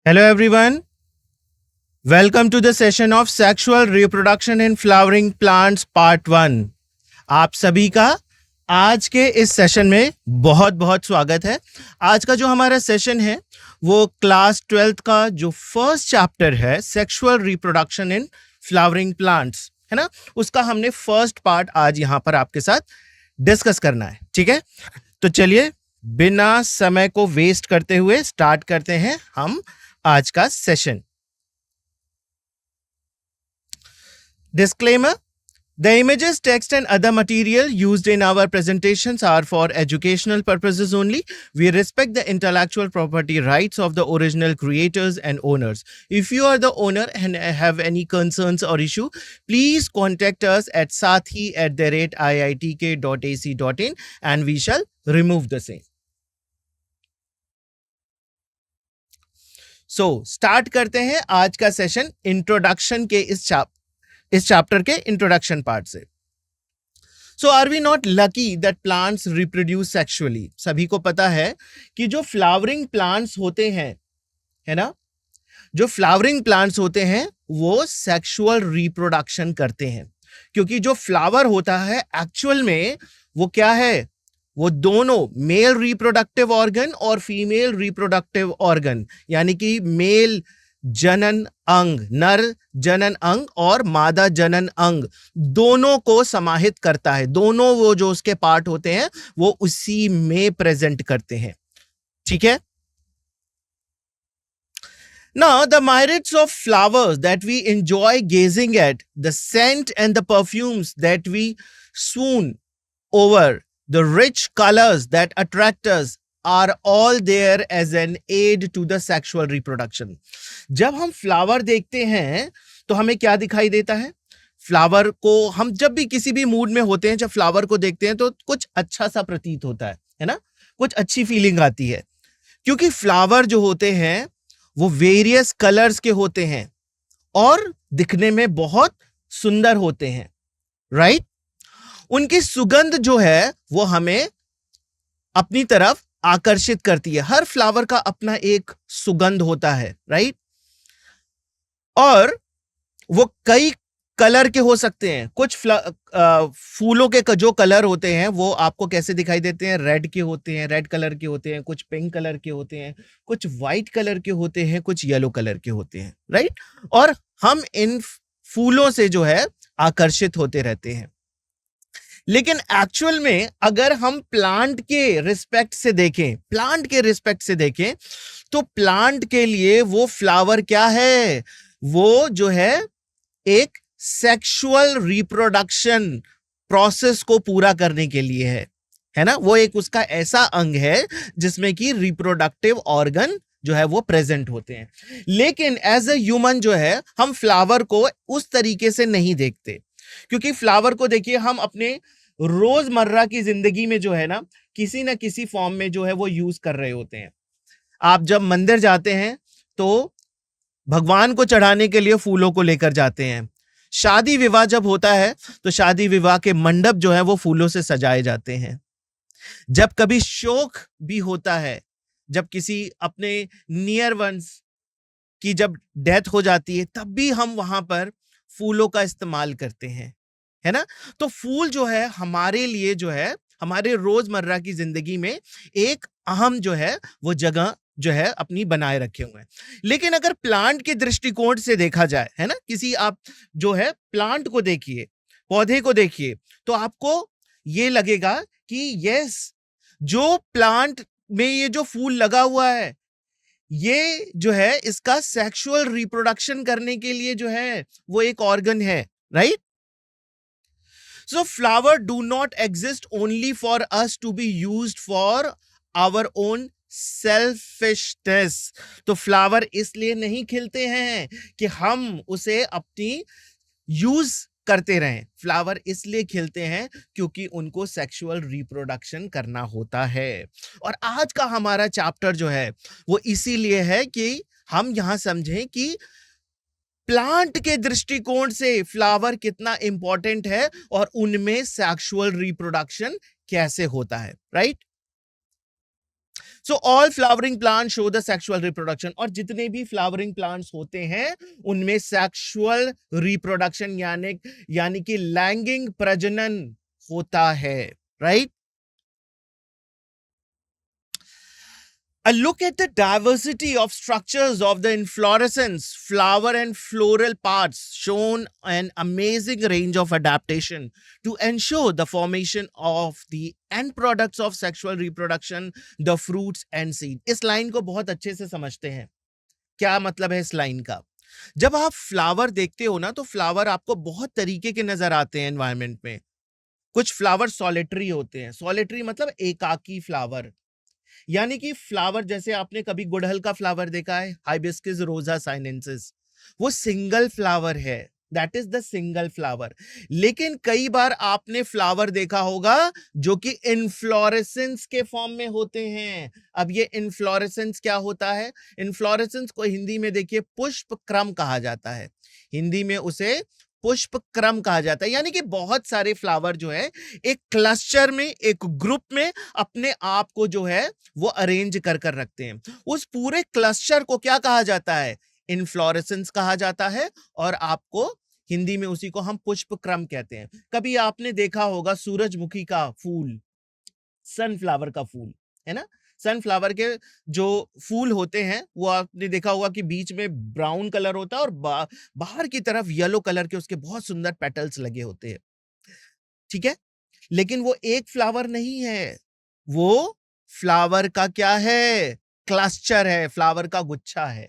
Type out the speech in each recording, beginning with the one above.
Hello everyone, welcome to the session of Sexual Reproduction in Flowering Plants Part 1. आप सभी का आज के इस सेशन में बहुत बहुत स्वागत है। आज का जो हमारा सेशन है वो क्लास 12th का जो फर्स्ट चैप्टर है sexual reproduction in flowering plants है ना, उसका हमने फर्स्ट पार्ट आज यहाँ पर आपके साथ डिस्कस करना है। ठीक है, तो चलिए बिना समय को वेस्ट करते हुए स्टार्ट करते हैं हम आज का session. Disclaimer: The images, text and other material used in our presentations are for educational purposes only. We respect the intellectual property rights of the original creators and owners. If you are the owner and have any concerns or issue, please contact us at sathi@iitk.ac.in and we shall remove the same. So start करते हैं आज का session introduction के इस chapter के introduction part से। So are we not lucky that plants reproduce sexually. सभी को पता है कि जो फ्लावरिंग प्लांट्स होते हैं, है ना, जो फ्लावरिंग प्लांट्स होते हैं वो सेक्सुअल रिप्रोडक्शन करते हैं, क्योंकि जो फ्लावर होता है एक्चुअल में वो क्या है, वो दोनों मेल रिप्रोडक्टिव ऑर्गन और फीमेल रिप्रोडक्टिव ऑर्गन, यानी कि मेल जनन अंग, नर जनन अंग और मादा जनन अंग, दोनों को समाहित करता है। दोनों वो जो उसके पार्ट होते हैं वो उसी में प्रेजेंट करते हैं। ठीक है। Now, the myriads of flowers that we enjoy gazing at, the scent and the perfumes that we swoon over, the rich colors that attract us are all there as an aid to the sexual reproduction. जब हम flower देखते हैं तो हमें क्या दिखाई देता है? फ्लावर को हम जब भी किसी भी मूड में होते हैं, जब फ्लावर को देखते हैं तो कुछ अच्छा सा प्रतीत होता है ना, कुछ अच्छी फीलिंग आती है, क्योंकि फ्लावर जो होते हैं वो वेरियस कलर्स के होते हैं और दिखने में बहुत सुंदर होते हैं, राइट? उनकी सुगंध जो है वो हमें अपनी तरफ आकर्षित करती है। हर फ्लावर का अपना एक सुगंध होता है, राइट? और वो कई कलर के हो सकते हैं। कुछ फूलों के जो कलर होते हैं वो आपको कैसे दिखाई देते हैं? रेड के होते हैं, रेड कलर के होते हैं, कुछ पिंक कलर के होते हैं, कुछ व्हाइट कलर के होते हैं, कुछ येलो कलर के होते हैं, राइट? और हम इन फूलों से जो है आकर्षित होते रहते हैं। लेकिन एक्चुअल में अगर हम प्लांट के रिस्पेक्ट से देखें, तो प्लांट के लिए वो फ्लावर क्या है? वो जो है एक सेक्सुअल रिप्रोडक्शन प्रोसेस को पूरा करने के लिए है ना, वो एक उसका ऐसा अंग है जिसमें कि रिप्रोडक्टिव ऑर्गन जो है वो प्रेजेंट होते हैं। लेकिन एज अ ह्यूमन जो है हम फ्लावर को उस तरीके से नहीं देखते, क्योंकि फ्लावर को देखिए हम अपने रोजमर्रा की जिंदगी में जो है ना किसी ना किसी फॉर्म में जो है वो यूज कर रहे होते हैं। आप जब मंदिर जाते हैं तो भगवान को चढ़ाने के लिए फूलों को लेकर जाते हैं। शादी विवाह जब होता है तो शादी विवाह के मंडप जो है वो फूलों से सजाए जाते हैं। जब कभी शोक भी होता है, जब किसी अपने नियर वंस की जब डेथ हो जाती है, तब भी हम वहां पर फूलों का इस्तेमाल करते हैं, है ना। तो फूल जो है हमारे लिए जो है हमारे रोजमर्रा की जिंदगी में एक अहम जो है वो जगह जो है अपनी बनाए रखे हुए हैं। लेकिन अगर प्लांट के दृष्टिकोण से देखा जाए, है ना, किसी आप जो है प्लांट को देखिए, पौधे को देखिए, तो आपको ये लगेगा कि यस, जो प्लांट में ये जो फूल लगा हुआ है ये जो है इसका सेक्सुअल रिप्रोडक्शन करने के लिए जो है वो एक ऑर्गन है, right? So flower do not exist only for us to be used for our own selfishness. तो फ्लावर इसलिए नहीं खिलते हैं कि हम उसे अपनी यूज करते रहें। फ्लावर इसलिए खिलते हैं क्योंकि उनको सेक्सुअल रिप्रोडक्शन करना होता है। और आज का हमारा चैप्टर जो है वो इसीलिए है कि हम यहां समझें कि प्लांट के दृष्टिकोण से फ्लावर कितना इंपॉर्टेंट है और उनमें सेक्सुअल रिप्रोडक्शन कैसे होता है, right? So all flowering plant show the sexual reproduction, और जितने भी फ्लावरिंग प्लांट्स होते हैं उनमें सेक्सुअल रिप्रोडक्शन यानी कि लैंगिक प्रजनन होता है, right? A look at the diversity of structures of the inflorescence, flower and floral parts shown an amazing range of adaptation to ensure the formation of the end products of sexual reproduction, the fruits and seed. इस line को बहुत अच्छे से समझते हैं। क्या मतलब है इस लाइन का? जब आप फ्लावर देखते हो ना, तो फ्लावर आपको बहुत तरीके के नजर आते हैं एनवायरनमेंट में। कुछ फ्लावर सॉलिटरी होते हैं। सॉलिटरी मतलब एकाकी फ्लावर, यानी कि फ्लावर, जैसे आपने कभी गुड़हल का फ्लावर देखा है, हाइबिस्कस रोजा साइनेंसिस, वो सिंगल फ्लावर है, that is the single flower. लेकिन कई बार आपने फ्लावर देखा होगा जो कि इनफ्लोरेसेंस के फॉर्म में होते हैं। अब ये इनफ्लोरेसेंस क्या होता है? इनफ्लोरेसेंस को हिंदी में देखिए पुष्प क्रम कहा जाता है। हिंदी में उसे पुष्प क्रम कहा जाता है, यानी कि बहुत सारे फ्लावर जो है एक क्लस्टर में, एक ग्रुप में अपने आप को जो है वो अरेंज कर कर रखते हैं। उस पूरे क्लस्टर को क्या कहा जाता है? इनफ्लोरेसेंस कहा जाता है, और आपको हिंदी में उसी को हम पुष्प क्रम कहते हैं। कभी आपने देखा होगा सूरजमुखी का फूल, सनफ्लावर का फूल, है ना? सनफ्लावर के जो फूल होते हैं वो आपने देखा होगा कि बीच में ब्राउन कलर होता है और बाहर की तरफ येलो कलर के उसके बहुत सुंदर पेटल्स लगे होते हैं, ठीक है? लेकिन वो एक फ्लावर नहीं है, वो फ्लावर का क्या है? क्लस्टर है, फ्लावर का गुच्छा है,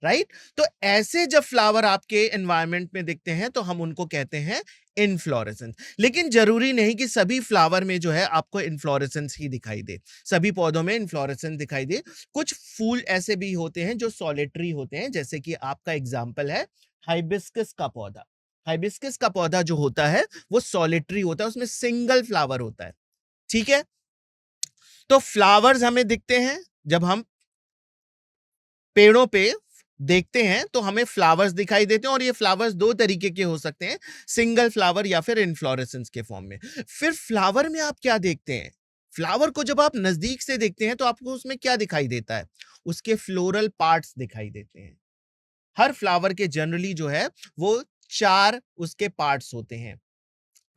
राइट? तो ऐसे जब फ्लावर आपके एनवायरनमेंट में दिखते हैं तो हम उनको कहते हैं इनफ्लोरेसेंस। लेकिन जरूरी नहीं कि सभी फ्लावर में जो है आपको इनफ्लोरेसेंस ही दिखाई दे, सभी पौधों में इनफ्लोरेसेंस दिखाई दे। कुछ फूल ऐसे भी होते हैं जो सॉलिटरी होते हैं, जैसे कि आपका एग्जाम्पल है हाइबिस्कस का पौधा। हाइबिस्कस का पौधा जो होता है वो सॉलिटरी होता है, उसमें सिंगल फ्लावर होता है, ठीक है? तो फ्लावर्स हमें दिखते हैं, जब हम पेड़ों पे देखते हैं तो हमें फ्लावर्स दिखाई देते हैं, और ये फ्लावर्स दो तरीके के हो सकते हैं, सिंगल फ्लावर या फिर इनफ्लोरेसेंस के फॉर्म में। फिर फ्लावर में आप क्या देखते हैं? फ्लावर को जब आप नजदीक से देखते हैं तो आपको उसमें क्या दिखाई देता है? उसके फ्लोरल पार्ट्स दिखाई देते हैं। हर फ्लावर के जनरली जो है वो 4 उसके पार्ट्स होते हैं।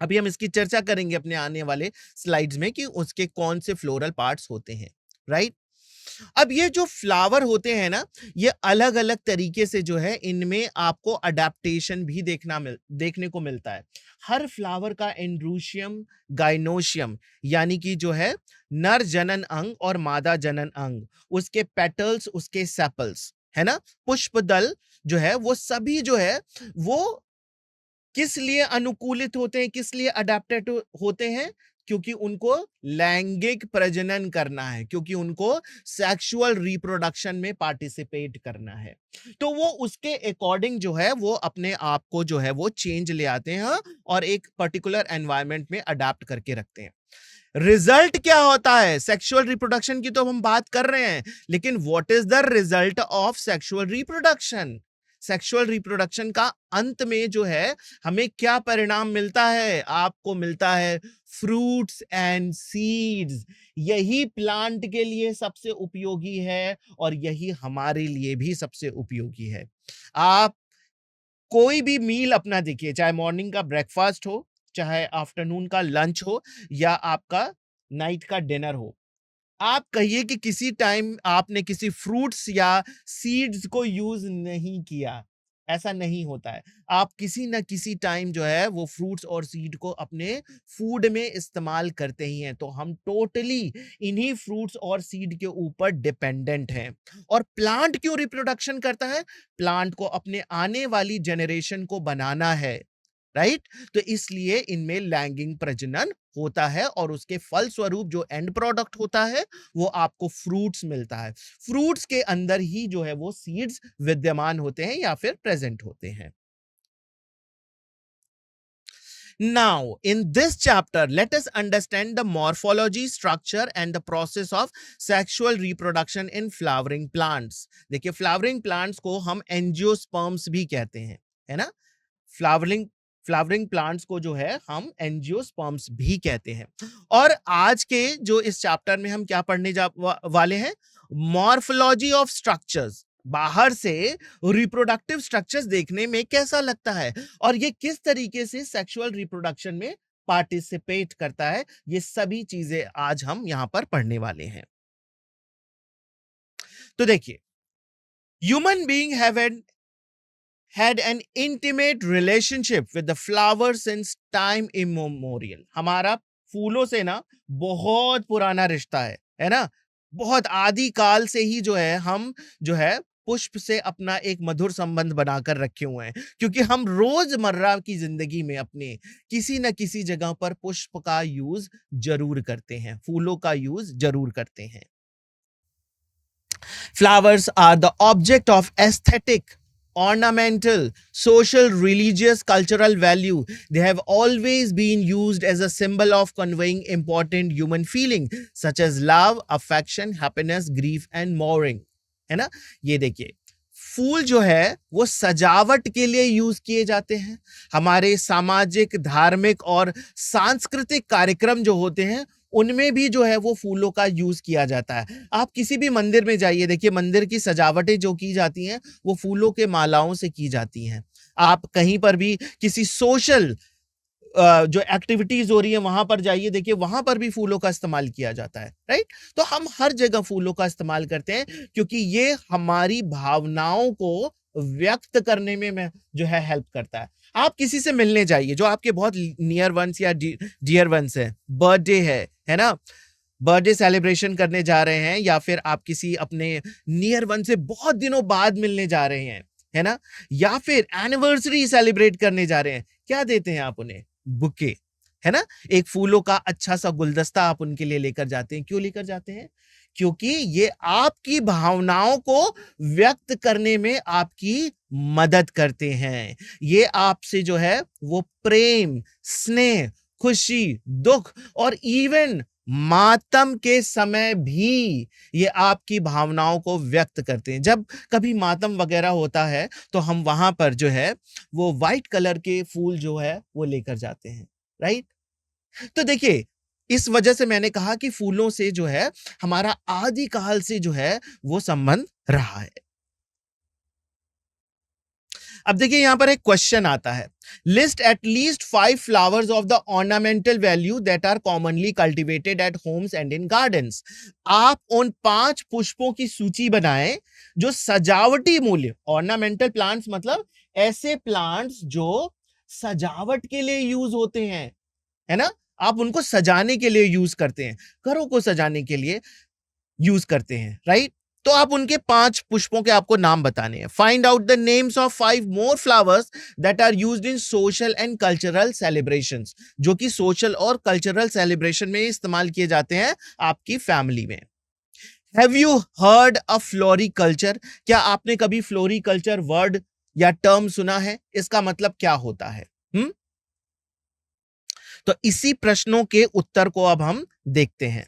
अभी हम इसकी चर्चा करेंगे अपने आने वाले स्लाइड्स में कि उसके कौन से फ्लोरल पार्ट्स होते हैं, राइट? अब ये जो फ्लावर होते हैं ना, ये अलग अलग तरीके से जो है इनमें आपको अडेप्टेशन भी देखने को मिलता है। हर फ्लावर का एंड्रूशियम, गाइनोशियम, यानी कि जो है नर जनन अंग और मादा जनन अंग, उसके पेटल्स, उसके सेपल्स, है ना, पुष्पदल जो है वो सभी जो है वो किस लिए अनुकूलित होते हैं, किस लिए अडेप्टेड होते हैं? क्योंकि उनको लैंगिक प्रजनन करना है, क्योंकि उनको सेक्सुअल रिप्रोडक्शन में पार्टिसिपेट करना है। तो वो उसके अकॉर्डिंग जो है वो अपने आप को जो है वो चेंज ले आते हैं और एक पर्टिकुलर एनवायरनमेंट में अडेप्ट करके रखते हैं। रिजल्ट क्या होता है? सेक्सुअल रिप्रोडक्शन की तो हम बात कर रहे हैं, लेकिन what is the result of sexual reproduction? Sexual reproduction का अंत में जो है हमें क्या परिणाम मिलता है? आपको मिलता है फ्रूट्स एंड सीड्स। यही प्लांट के लिए सबसे उपयोगी है और यही हमारे लिए भी सबसे उपयोगी है। आप कोई भी मील अपना देखिए, चाहे मॉर्निंग का ब्रेकफास्ट हो, चाहे आफ्टरनून का लंच हो, या आपका नाइट का डिनर हो, आप कहिए कि किसी टाइम आपने किसी फ्रूट्स या सीड्स को यूज नहीं किया। ऐसा नहीं होता है। आप किसी ना किसी टाइम जो है वो फ्रूट्स और सीड को अपने फूड में इस्तेमाल करते ही हैं। तो हम टोटली इन्हीं फ्रूट्स और सीड के ऊपर डिपेंडेंट हैं। और प्लांट क्यों रिप्रोडक्शन करता है? प्लांट को अपने आने वाली जनरेशन को बनाना है, राइट? तो इसलिए इनमें लैंगिक प्रजनन होता है और उसके फल स्वरूप जो एंड प्रोडक्ट होता है वो आपको फ्रूट्स मिलता है। फ्रूट्स के अंदर ही जो है वो सीड्स विद्यमान होते हैं या फिर प्रेजेंट होते हैं। Now, in this chapter, let us understand the morphology, structure and the process of sexual reproduction in flowering plants. देखिए, flowering plants को हम एंजियोस्पर्म्स भी कहते हैं, है ना? फ्लावरिंग फ्लावरिंग प्लांट्स को जो है हम एंजियोस्पर्म्स भी कहते हैं। और आज के जो इस चैप्टर में हम क्या पढ़ने वाले हैं, मॉर्फोलॉजी ऑफ स्ट्रक्चर्स। बाहर से रिप्रोडक्टिव स्ट्रक्चर्स देखने में कैसा लगता है और ये किस तरीके से सेक्सुअल रिप्रोडक्शन में पार्टिसिपेट करता है, ये सभी चीजें आज हम यहां पर पढ़ने वाले हैं। तो देखिए, human being have had an intimate relationship with the flowers since time immemorial। हमारा फूलों से ना बहुत पुराना रिश्ता है ना। बहुत आदि काल से ही जो है हम जो है पुष्प से अपना एक मधुर संबंध बनाकर रखे हुए हैं, क्योंकि हम रोजमर्रा की जिंदगी में अपने किसी न किसी जगह पर पुष्प का यूज जरूर करते हैं, फूलों का यूज जरूर करते हैं। Flowers are the object of aesthetic, ornamental, social, religious, cultural value. They have always been used as a symbol of conveying important human feeling such as love, affection, happiness, grief and mourning। है ना। ये देखिए, फूल जो है वो सजावट के लिए यूज किए जाते हैं। हमारे सामाजिक, धार्मिक और सांस्कृतिक कार्यक्रम जो होते हैं उनमें भी जो है वो फूलों का यूज किया जाता है। आप किसी भी मंदिर में जाइए, देखिए मंदिर की सजावटें जो की जाती हैं वो फूलों के मालाओं से की जाती हैं। आप कहीं पर भी किसी सोशल जो एक्टिविटीज हो रही है वहां पर जाइए, देखिए वहां पर भी फूलों का इस्तेमाल किया जाता है, राइट। तो हम हर जगह फूलों का इस्तेमाल करते हैं क्योंकि ये हमारी भावनाओं को व्यक्त करने में जो है हेल्प करता है। आप किसी से मिलने जाइए जो आपके बहुत नियर वंस या डियर वंस है, बर्थडे है ना, बर्थडे सेलिब्रेशन करने जा रहे हैं या फिर आप किसी अपने नियर वन से बहुत दिनों बाद मिलने जा रहे हैं, है ना, या फिर एनिवर्सरी सेलिब्रेट करने जा रहे हैं, क्या देते हैं आप उन्हें? बुके, है ना। एक फूलों का अच्छा सा गुलदस्ता आप उनके लिए लेकर जाते हैं। क्यों लेकर जाते हैं? क्योंकि ये आपकी भावनाओं को व्यक्त करने में आपकी मदद करते हैं। ये आपसे जो है वो प्रेम, स्नेह, खुशी, दुख और इवन मातम के समय भी ये आपकी भावनाओं को व्यक्त करते हैं। जब कभी मातम वगैरह होता है तो हम वहां पर जो है वो व्हाइट कलर के फूल जो है वो लेकर जाते हैं, राइट। तो देखिए, इस वजह से मैंने कहा कि फूलों से जो है हमारा आदि काल से जो है वो संबंध रहा है। अब देखिए यहां पर एक क्वेश्चन आता है, list at least 5 flowers of the ornamental value that are commonly cultivated at homes and in gardens. आप उन 5 पुष्पों की सूची बनाएं जो सजावटी मूल्य, ऑर्नामेंटल प्लांट्स मतलब ऐसे प्लांट्स जो सजावट के लिए यूज होते हैं, है ना, आप उनको सजाने के लिए यूज करते हैं, घरों को सजाने के लिए यूज करते हैं, राइट। तो आप उनके 5 पुष्पों के आपको नाम बताने हैं। Find out the names of 5 more flowers that are used in social and cultural celebrations, जो कि सोशल और कल्चरल सेलिब्रेशन में इस्तेमाल किए जाते हैं आपकी फैमिली में। Have you heard a floriculture? क्या आपने कभी फ्लोरिकल्चर वर्ड या टर्म सुना है? इसका मतलब क्या होता है? तो इसी प्रश्नों के उत्तर को अब हम देखते हैं।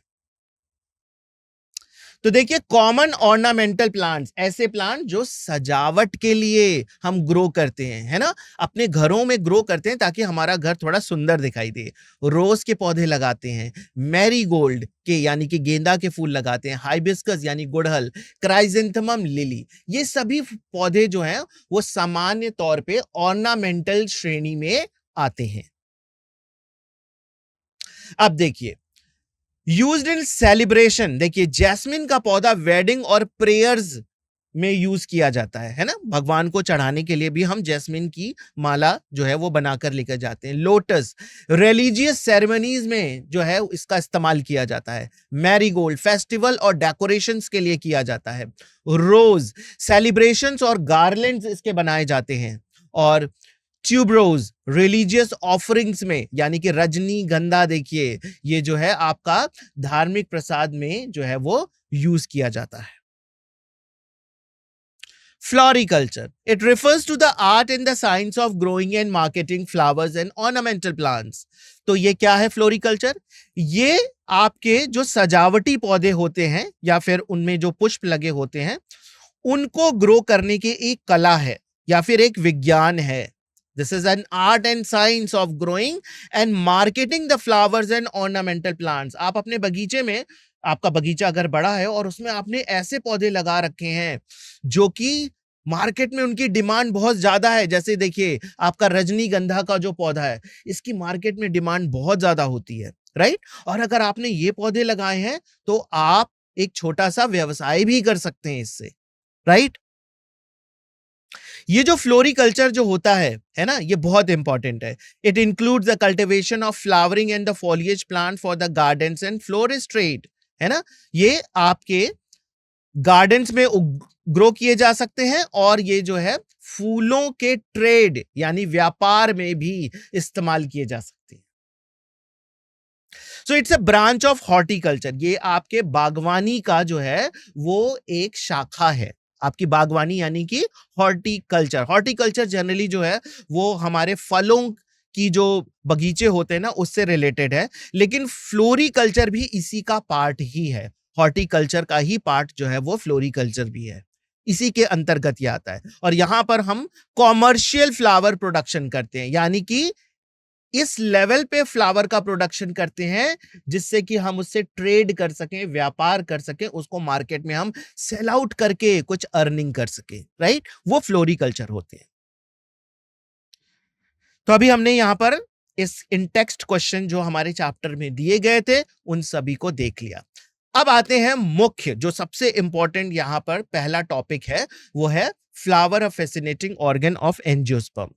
तो देखिए, कॉमन ऑर्नामेंटल प्लांट्स, ऐसे प्लांट जो सजावट के लिए हम ग्रो करते हैं, है ना, अपने घरों में ग्रो करते हैं ताकि हमारा घर थोड़ा सुंदर दिखाई दे। रोज के पौधे लगाते हैं, मैरीगोल्ड के यानी कि गेंदा के फूल लगाते हैं, हाइबिस्कस यानी गुड़हल, क्राइजेंथेमम लिली, ये सभी पौधे जो हैं वो सामान्य तौर पे ऑर्नामेंटल श्रेणी में आते हैं। अब देखिए, यूज्ड इन सेलिब्रेशन, देखिए जैस्मिन का पौधा वेडिंग और प्रेयर्स में यूज किया जाता है ना, भगवान को चढ़ाने के लिए भी हम जैस्मिन की माला जो है वो बनाकर लेकर जाते हैं। लोटस रिलीजियस सेरेमनीज में जो है इसका इस्तेमाल किया जाता है। मैरीगोल्ड फेस्टिवल और डेकोरेशंस के लिए किया जाता है। रोज सेलिब्रेशंस और गार्लैंड्स इसके बनाए जाते हैं। और ट्यूबरोज रिलीजियस ऑफरिंग्स में, यानी कि रजनीगंधा, देखिए ये जो है आपका धार्मिक प्रसाद में जो है वो यूज किया जाता है। Floriculture, it refers to the art and the science of growing and marketing flowers and ornamental plants। तो ये क्या है फ्लोरिकल्चर? ये आपके जो सजावटी पौधे होते हैं या फिर उनमें जो पुष्प लगे होते हैं उनको ग्रो करने की एक कला है या फिर एक विज्ञान है, This is an art and science of growing and marketing the flowers and ornamental plants. आप अपने बगीचे में, आपका बगीचा अगर बड़ा है और उसमें आपने ऐसे पौधे लगा रखे हैं जो कि मार्केट में उनकी डिमांड बहुत ज्यादा है, जैसे देखिए आपका रजनीगंधा का जो पौधा है, इसकी मार्केट में डिमांड बहुत ज्यादा होती है, राइट। और अगर आपने ये पौधे लगाए हैं तो आप एक छोटा सा व्यवसाय भी कर सकते हैं इससे, राइट। ये जो फ्लोरिकल्चर जो होता है ना, ये बहुत इंपॉर्टेंट है। It includes the cultivation of flowering and the foliage plant for the gardens and florist trade, है ना। ये आपके गार्डन्स में ग्रो किए जा सकते हैं और ये जो है फूलों के ट्रेड यानी व्यापार में भी इस्तेमाल किए जा सकते हैं। So it's a branch of horticulture. ये आपके बागवानी का जो है वो एक शाखा है। आपकी बागवानी यानी कि हॉर्टिकल्चर। हॉर्टिकल्चर जनरली जो है वो हमारे फलों की जो बगीचे होते हैं ना उससे रिलेटेड है, लेकिन फ्लोरिकल्चर भी इसी का पार्ट ही है। हॉर्टिकल्चर का ही पार्ट जो है वो फ्लोरिकल्चर भी है, इसी के अंतर्गत ये आता है। और यहां पर हम कॉमर्शियल फ्लावर प्रोडक्शन करते हैं, यानी कि इस लेवल पे फ्लावर का प्रोडक्शन करते हैं जिससे कि हम उससे ट्रेड कर सकें, व्यापार कर सकें, उसको मार्केट में हम सेल आउट करके कुछ अर्निंग कर सकें, राइट। वो फ्लोरिकल्चर होते हैं। तो अभी हमने यहां पर इस इन टेक्स्ट क्वेश्चन जो हमारे चैप्टर में दिए गए थे उन सभी को देख लिया। अब आते हैं मुख्य, जो सबसे इंपॉर्टेंट यहां पर पहला टॉपिक है, वो है flower, a fascinating organ of angiosperm.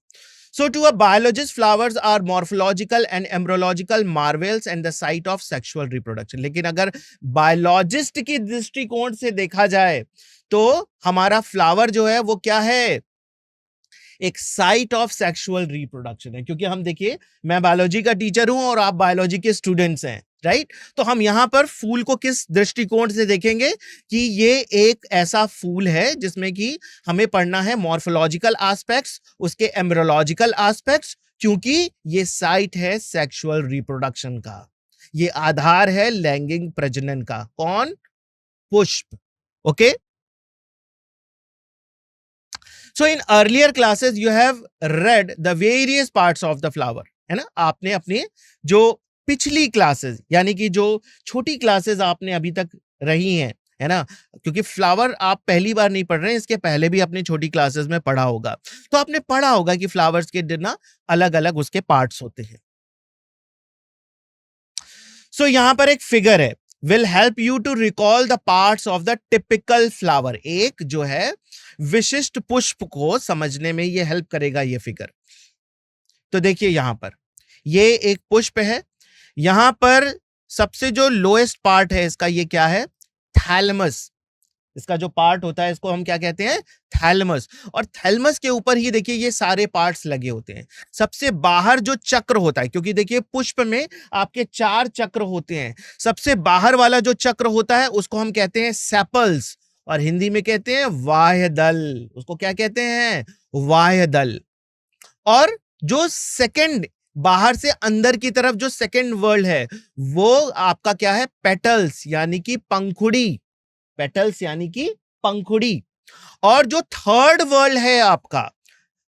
So to a biologist, flowers are morphological and embryological marvels and the site of sexual reproduction. लेकिन अगर बायोलॉजिस्ट की दृष्टिकोण से देखा जाए तो हमारा फ्लावर जो है वो क्या है, एक साइट ऑफ सेक्सुअल रिप्रोडक्शन है। क्योंकि हम देखिए, मैं बायोलॉजी का टीचर हूं और आप बायोलॉजी के स्टूडेंट्स हैं, राइट। तो हम यहां पर फूल को किस दृष्टिकोण से देखेंगे कि ये एक ऐसा फूल है जिसमें कि हमें पढ़ना है मॉर्फोलॉजिकल एस्पेक्ट्स, उसके एम्ब्रियोलॉजिकल एस्पेक्ट्स, क्योंकि ये साइट है सेक्सुअल रिप्रोडक्शन का, ये आधार है लैंगिक प्रजनन का। कौन? पुष्प। Okay. So in earlier classes you have read the various parts of the flower, है ना। आपने अपने जो पिछली क्लासेस यानी कि जो छोटी क्लासेस आपने अभी तक रही हैं, है ना, क्योंकि फ्लावर आप पहली बार नहीं पढ़ रहे हैं, इसके पहले भी अपनी छोटी क्लासेस में पढ़ा होगा, तो आपने पढ़ा होगा कि फ्लावर्स के ना अलग अलग उसके पार्ट्स होते हैं। सो यहां पर एक फिगर है, will help you to recall the parts of the typical flower। एक जो है विशिष्ट पुष्प को समझने में ये हेल्प करेगा ये फिगर। तो देखिए यहां पर ये एक पुष्प है, यहां पर सबसे जो लोएस्ट पार्ट है इसका ये क्या है? थैलमस। इसका जो पार्ट होता है इसको हम क्या कहते हैं? थैलमस। और थैलमस के ऊपर ही देखिए ये सारे पार्ट्स लगे होते हैं। सबसे बाहर जो चक्र होता है, क्योंकि देखिए पुष्प में आपके 4 चक्र होते हैं, सबसे बाहर वाला जो चक्र होता है उसको हम कहते हैं सेपल्स, और हिंदी में कहते हैं वाह्यदल। उसको क्या कहते हैं? वाह्यदल। और जो सेकंड बाहर से अंदर की तरफ जो सेकंड वर्ड है वो आपका क्या है? पेटल्स यानी कि पंखुड़ी। पेटल्स यानी कि पंखुड़ी। और जो थर्ड वर्ल्ड है आपका,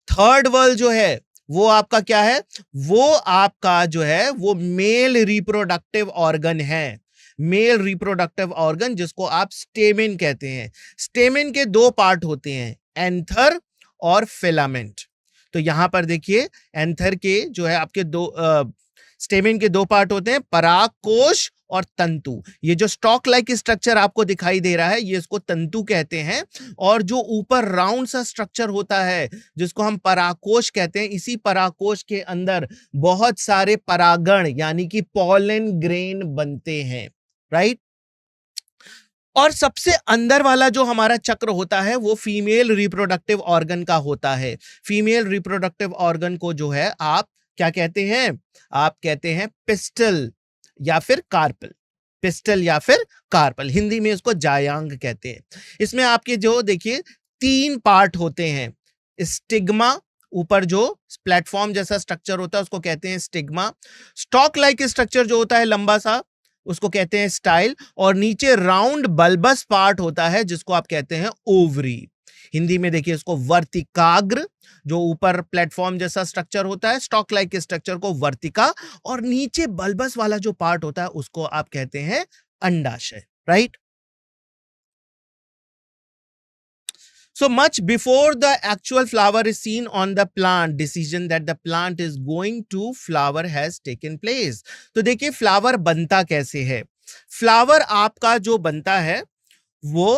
थर्ड वर्ल्ड जो है वो आपका क्या है? वो आपका जो है वो मेल रिप्रोडक्टिव ऑर्गन है। मेल रिप्रोडक्टिव ऑर्गन जिसको आप स्टेमेन कहते हैं। स्टेमेन के 2 पार्ट होते हैं, एंथर और फिलामेंट। तो यहां पर देखिए एंथर के जो है आपके स्टेमेन के 2 पार्ट होते हैं, परागकोश और तंतु। ये जो स्टॉक लाइक स्ट्रक्चर आपको दिखाई दे रहा है ये इसको तंतु कहते हैं, और जो ऊपर राउंड सा स्ट्रक्चर होता है जिसको हम परागकोश कहते हैं, इसी परागकोश के अंदर बहुत सारे परागण यानी कि पॉलन ग्रेन बनते हैं, राइट। और सबसे अंदर वाला जो हमारा चक्र होता है वो फीमेल रिप्रोडक्टिव ऑर्गन का होता है। फीमेल रिप्रोडक्टिव ऑर्गन को जो है आप क्या कहते हैं? आप कहते हैं पिस्टल या फिर कार्पल। पिस्टल या फिर कार्पल, हिंदी में इसको जायांग कहते हैं। इसमें आपके जो देखिए 3 पार्ट होते हैं। स्टिग्मा, ऊपर जो प्लेटफॉर्म जैसा स्ट्रक्चर होता है उसको कहते हैं स्टिग्मा। स्टॉक लाइक स्ट्रक्चर जो होता है लंबा सा उसको कहते हैं स्टाइल, और नीचे राउंड बल्बस पार्ट होता है जिसको आप कहते हैं ओवरी। हिंदी में देखिए इसको वर्तिकाग्र, जो ऊपर प्लेटफॉर्म जैसा स्ट्रक्चर होता है, स्टॉक लाइक स्ट्रक्चर को वर्तिका, और नीचे बल्बस वाला जो पार्ट होता है उसको आप कहते हैं अंडाशय, right? So much before the actual flower is seen on the plant, decision that the plant is going to flower has taken place. तो देखिए फ्लावर बनता कैसे है? फ्लावर आपका जो बनता है वो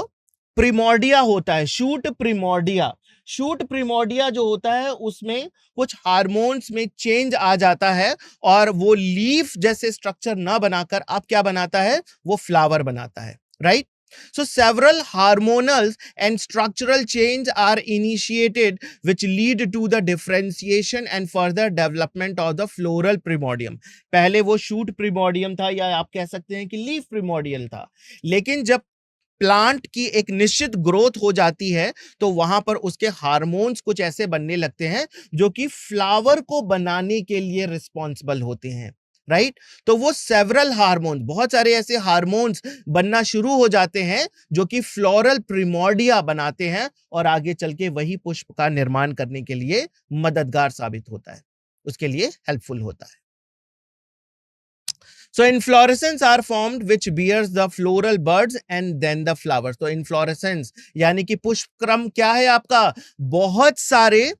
प्रिमोर्डिया होता है, शूट प्रिमोर्डिया। शूट प्रिमोर्डिया जो होता है उसमें कुछ हार्मोन्स में चेंज आ जाता है और वो लीफ जैसे स्ट्रक्चर ना बनाकर आप क्या बनाता है, वो फ्लावर बनाता है, right? So several hormonal and structural change are initiated which lead to the differentiation and further development of the floral primordium. पहले वो शूट प्रिमोर्डियम था या आप कह सकते हैं कि लीफ प्रिमोर्डियम था, लेकिन जब प्लांट की एक निश्चित ग्रोथ हो जाती है तो वहां पर उसके हार्मोन्स कुछ ऐसे बनने लगते हैं जो कि फ्लावर को बनाने के लिए रिस्पॉन्सिबल होते हैं, राइट? तो वो सेवरल हार्मोन्स, बहुत सारे ऐसे हार्मोन्स बनना शुरू हो जाते हैं जो कि फ्लोरल प्रिमोर्डिया बनाते हैं और आगे चल के वही पुष्प का निर्माण करने के लिए मददगार साबित होता है, उसके लिए हेल्पफुल होता है। So inflorescence are formed which bears the floral buds and then the flowers. तो inflorescence यानी कि पुष्प क्रम क्या है आपका, बहुत सारे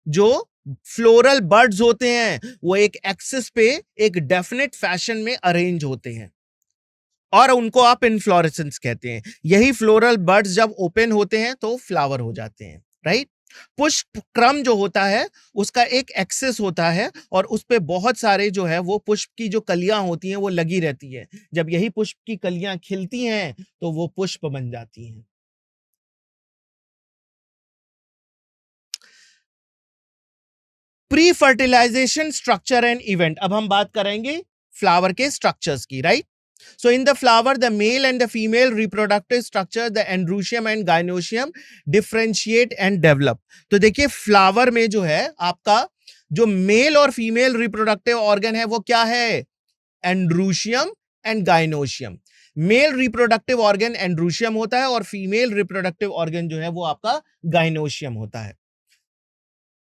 जो फ्लोरल बर्ड्स होते हैं वो एक एक्सिस पे एक डेफिनेट फैशन में अरेंज होते हैं और उनको आप इन्फ्लोरेसेंस कहते हैं। यही फ्लोरल बर्ड्स जब ओपन होते हैं तो फ्लावर हो जाते हैं, राइट? पुष्प क्रम जो होता है उसका एक एक्सेस होता है और उस पे बहुत सारे जो है वो पुष्प की जो कलियां होती हैं वो लगी रहती है। जब यही पुष्प की कलियां खिलती हैं तो वो पुष्प बन जाती हैं। Pre fertilisation structure and event. अब हम बात करेंगे फ्लावर के स्ट्रक्चर्स की, right? So in the flower, the male and the female reproductive structure, the androecium and gynoecium differentiate and develop. तो देखिए फ्लावर में जो है आपका जो मेल और फीमेल रिप्रोडक्टिव ऑर्गन है वो क्या है, androecium and gynoecium. Male reproductive organ androecium होता है और फीमेल रिप्रोडक्टिव ऑर्गन जो है वो आपका गाइनोशियम होता है।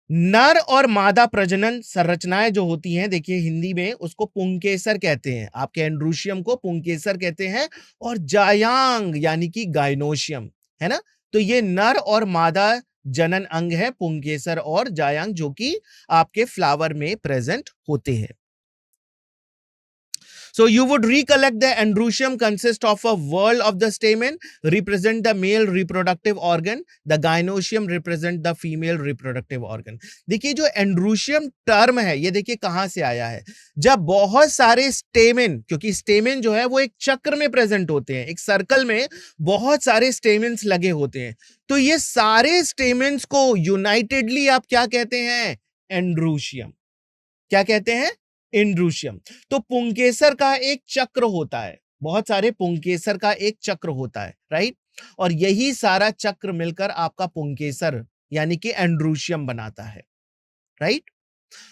नर और मादा प्रजनन संरचनाएं जो होती हैं, देखिए हिंदी में उसको पुंकेसर कहते हैं, आपके एंड्रोशियम को पुंकेसर कहते हैं, और जायांग यानी कि गाइनोशियम, है ना? तो ये नर और मादा जनन अंग है पुंकेसर और जायांग, जो कि आपके फ्लावर में प्रेजेंट होते हैं। So you would recollect the androecium consists of a whorl of the stamen, represent the male reproductive organ, the gynoecium represent the female reproductive organ. देखिए जो एंड्रोशियम टर्म है ये देखिए कहां से आया है, जब बहुत सारे स्टेमेन, क्योंकि स्टेमेन जो है वो एक चक्र में प्रेजेंट होते हैं, एक सर्कल में बहुत सारे स्टेमेन्स लगे होते हैं, तो ये सारे स्टेमेन्स को यूनाइटेडली आप क्या कहते हैं, एंड्रोशियम। क्या कहते हैं, एंड्रोशियम। तो पुंकेसर का एक चक्र होता है, बहुत सारे पुंकेसर का एक चक्र होता है, राइट? और यही सारा चक्र मिलकर आपका पुंकेसर यानी कि एंड्रोशियम बनाता है, राइट?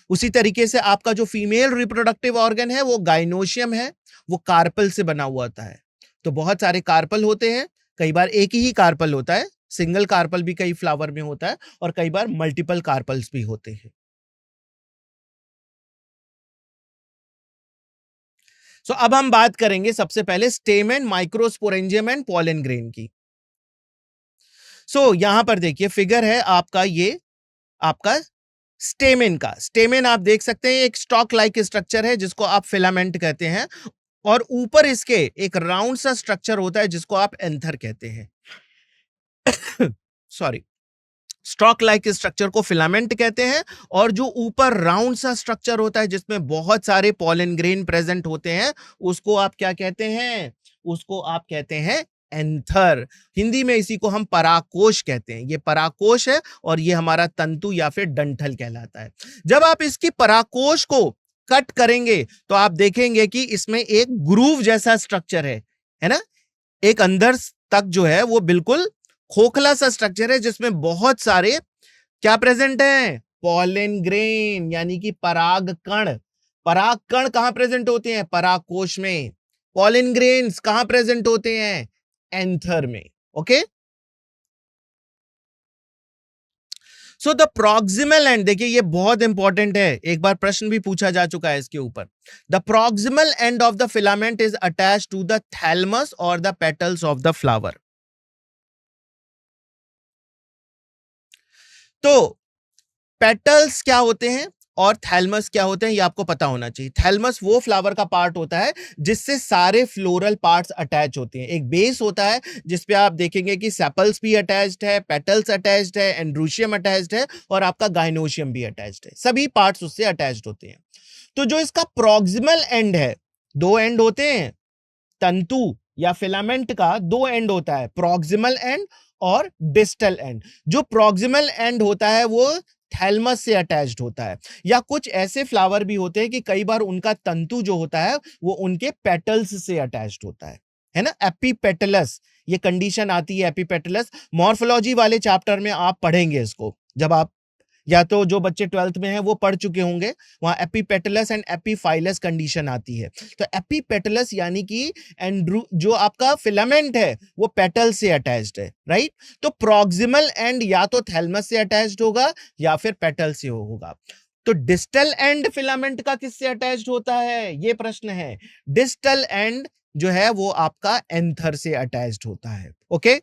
उसी तरीके से आपका जो फीमेल रिप्रोडक्टिव ऑर्गन है वो गाइनोशियम है, वो कार्पल से बना हुआ होता है। तो बहुत सारे कार्पल होते हैं, कई बार एक ही कार्पल होता है, सिंगल कार्पल भी कई फ्लावर में होता है और कई बार मल्टीपल कार्पल्स भी होते हैं। सो अब हम बात करेंगे सबसे पहले stamen, microsporangium and pollen grain की। यहां पर देखिए फिगर है आपका, ये आपका स्टेमेन का। स्टेमेन आप देख सकते हैं एक स्टॉक लाइक स्ट्रक्चर है जिसको आप फिलामेंट कहते हैं, और ऊपर इसके एक राउंड सा स्ट्रक्चर होता है जिसको आप एंथर कहते हैं। सॉरी, स्टॉक लाइक स्ट्रक्चर को फिलामेंट कहते हैं, और जो ऊपर राउंड सा स्ट्रक्चर होता है जिसमें बहुत सारे पॉलन ग्रेन प्रेजेंट होते हैं उसको आप क्या कहते हैं, उसको आप कहते हैं एंथर। हिंदी में इसी को हम परागकोश कहते हैं। ये परागकोश है और ये हमारा तंतु या फिर डंठल कहलाता है। जब आप इसकी परागकोश को कट करेंगे तो आप देखेंगे कि इसमें एक ग्रूव जैसा स्ट्रक्चर है ना? एक अंदर तक जो है वो बिल्कुल खोखला सा स्ट्रक्चर है जिसमें बहुत सारे क्या प्रेजेंट हैं, पॉलन ग्रेन यानी कि पराग कण। पराग कण कहां प्रेजेंट होते हैं, परागकोश में। पॉलन ग्रेन्स कहां प्रेजेंट होते हैं, एंथर में। Okay, so the proximal and, देखिए ये बहुत इंपॉर्टेंट है, एक बार प्रश्न भी पूछा जा चुका है इसके ऊपर। The proximal end of the filament is attach to the thalamus और the petals of the flower. तो पेटल्स क्या होते हैं और थैलमस क्या होते हैं, ये आपको पता होना चाहिए। थैलमस वो फ्लावर का पार्ट होता है जिससे सारे फ्लोरल पार्ट्स अटैच होते हैं। एक बेस होता है जिसपे आप देखेंगे कि सेपल्स भी अटैच्ड है, पेटल्स अटैच्ड है, एंड्रूशियम अटैच्ड है और आपका गाइनोशियम भी अटैच्ड है। सभी पार्ट्स उससे अटैच्ड होते हैं। तो जो इसका प्रॉक्सिमल एंड है, दो एंड होते हैं तंतु या फिलामेंट का, दो एंड होता है, प्रॉक्सिमल एंड और डिस्टल एंड। जो प्रॉक्सिमल एंड होता है वो थैलमस से अटैच्ड होता है। या कुछ ऐसे फ्लावर भी होते हैं कि कई बार उनका तंतु जो होता है वो उनके पेटल्स से अटैच्ड होता है ना, एपीपेटलस, ये कंडीशन आती है एपीपेटलस। मॉर्फोलॉजी वाले चैप्टर में आप पढ़ेंगे इसको, जब आप, या तो जो बच्चे 12th में हैं वो पढ़ चुके होंगे, वहां एपीपेटलस एंड एपीफाइलस कंडीशन आती है। तो एपीपेटलस यानी कि एंड्रू, जो आपका फिलामेंट है वो पेटल से अटैच्ड है, राइट। तो प्रॉक्सिमल एंड या तो थैलमस से अटैच्ड होगा या फिर पेटल से होगा। तो डिस्टल एंड फिलामेंट का किससे अटैच्ड होता है, ये प्रश्न है। डिस्टल एंड जो है वो आपका एंथर से अटैच्ड होता है। Okay,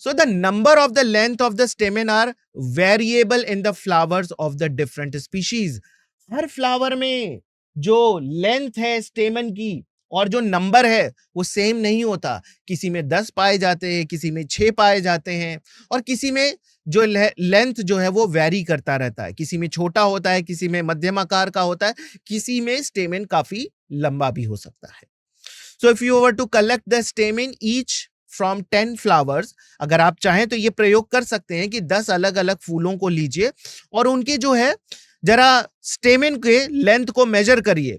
so the number of the length of the stamen are variable in the flowers of the different species. Her flower में जो लेंथ है स्टेमन की और जो नंबर है वो सेम नहीं होता। किसी में 10 पाए जाते हैं, किसी में 6 पाए जाते हैं, और किसी में जो लेंथ जो है वो वेरी करता रहता है। किसी में छोटा होता है, किसी में मध्यम आकार का होता है, किसी में स्टेमन काफी लंबा भी हो सकता है। So if you were to collect the stamen each from 10 flowers, अगर आप चाहें तो ये प्रयोग कर सकते हैं कि 10 अलग अलग फूलों को लीजिए और उनके जो है जरा स्टेमेन के लेंथ को मेजर करिए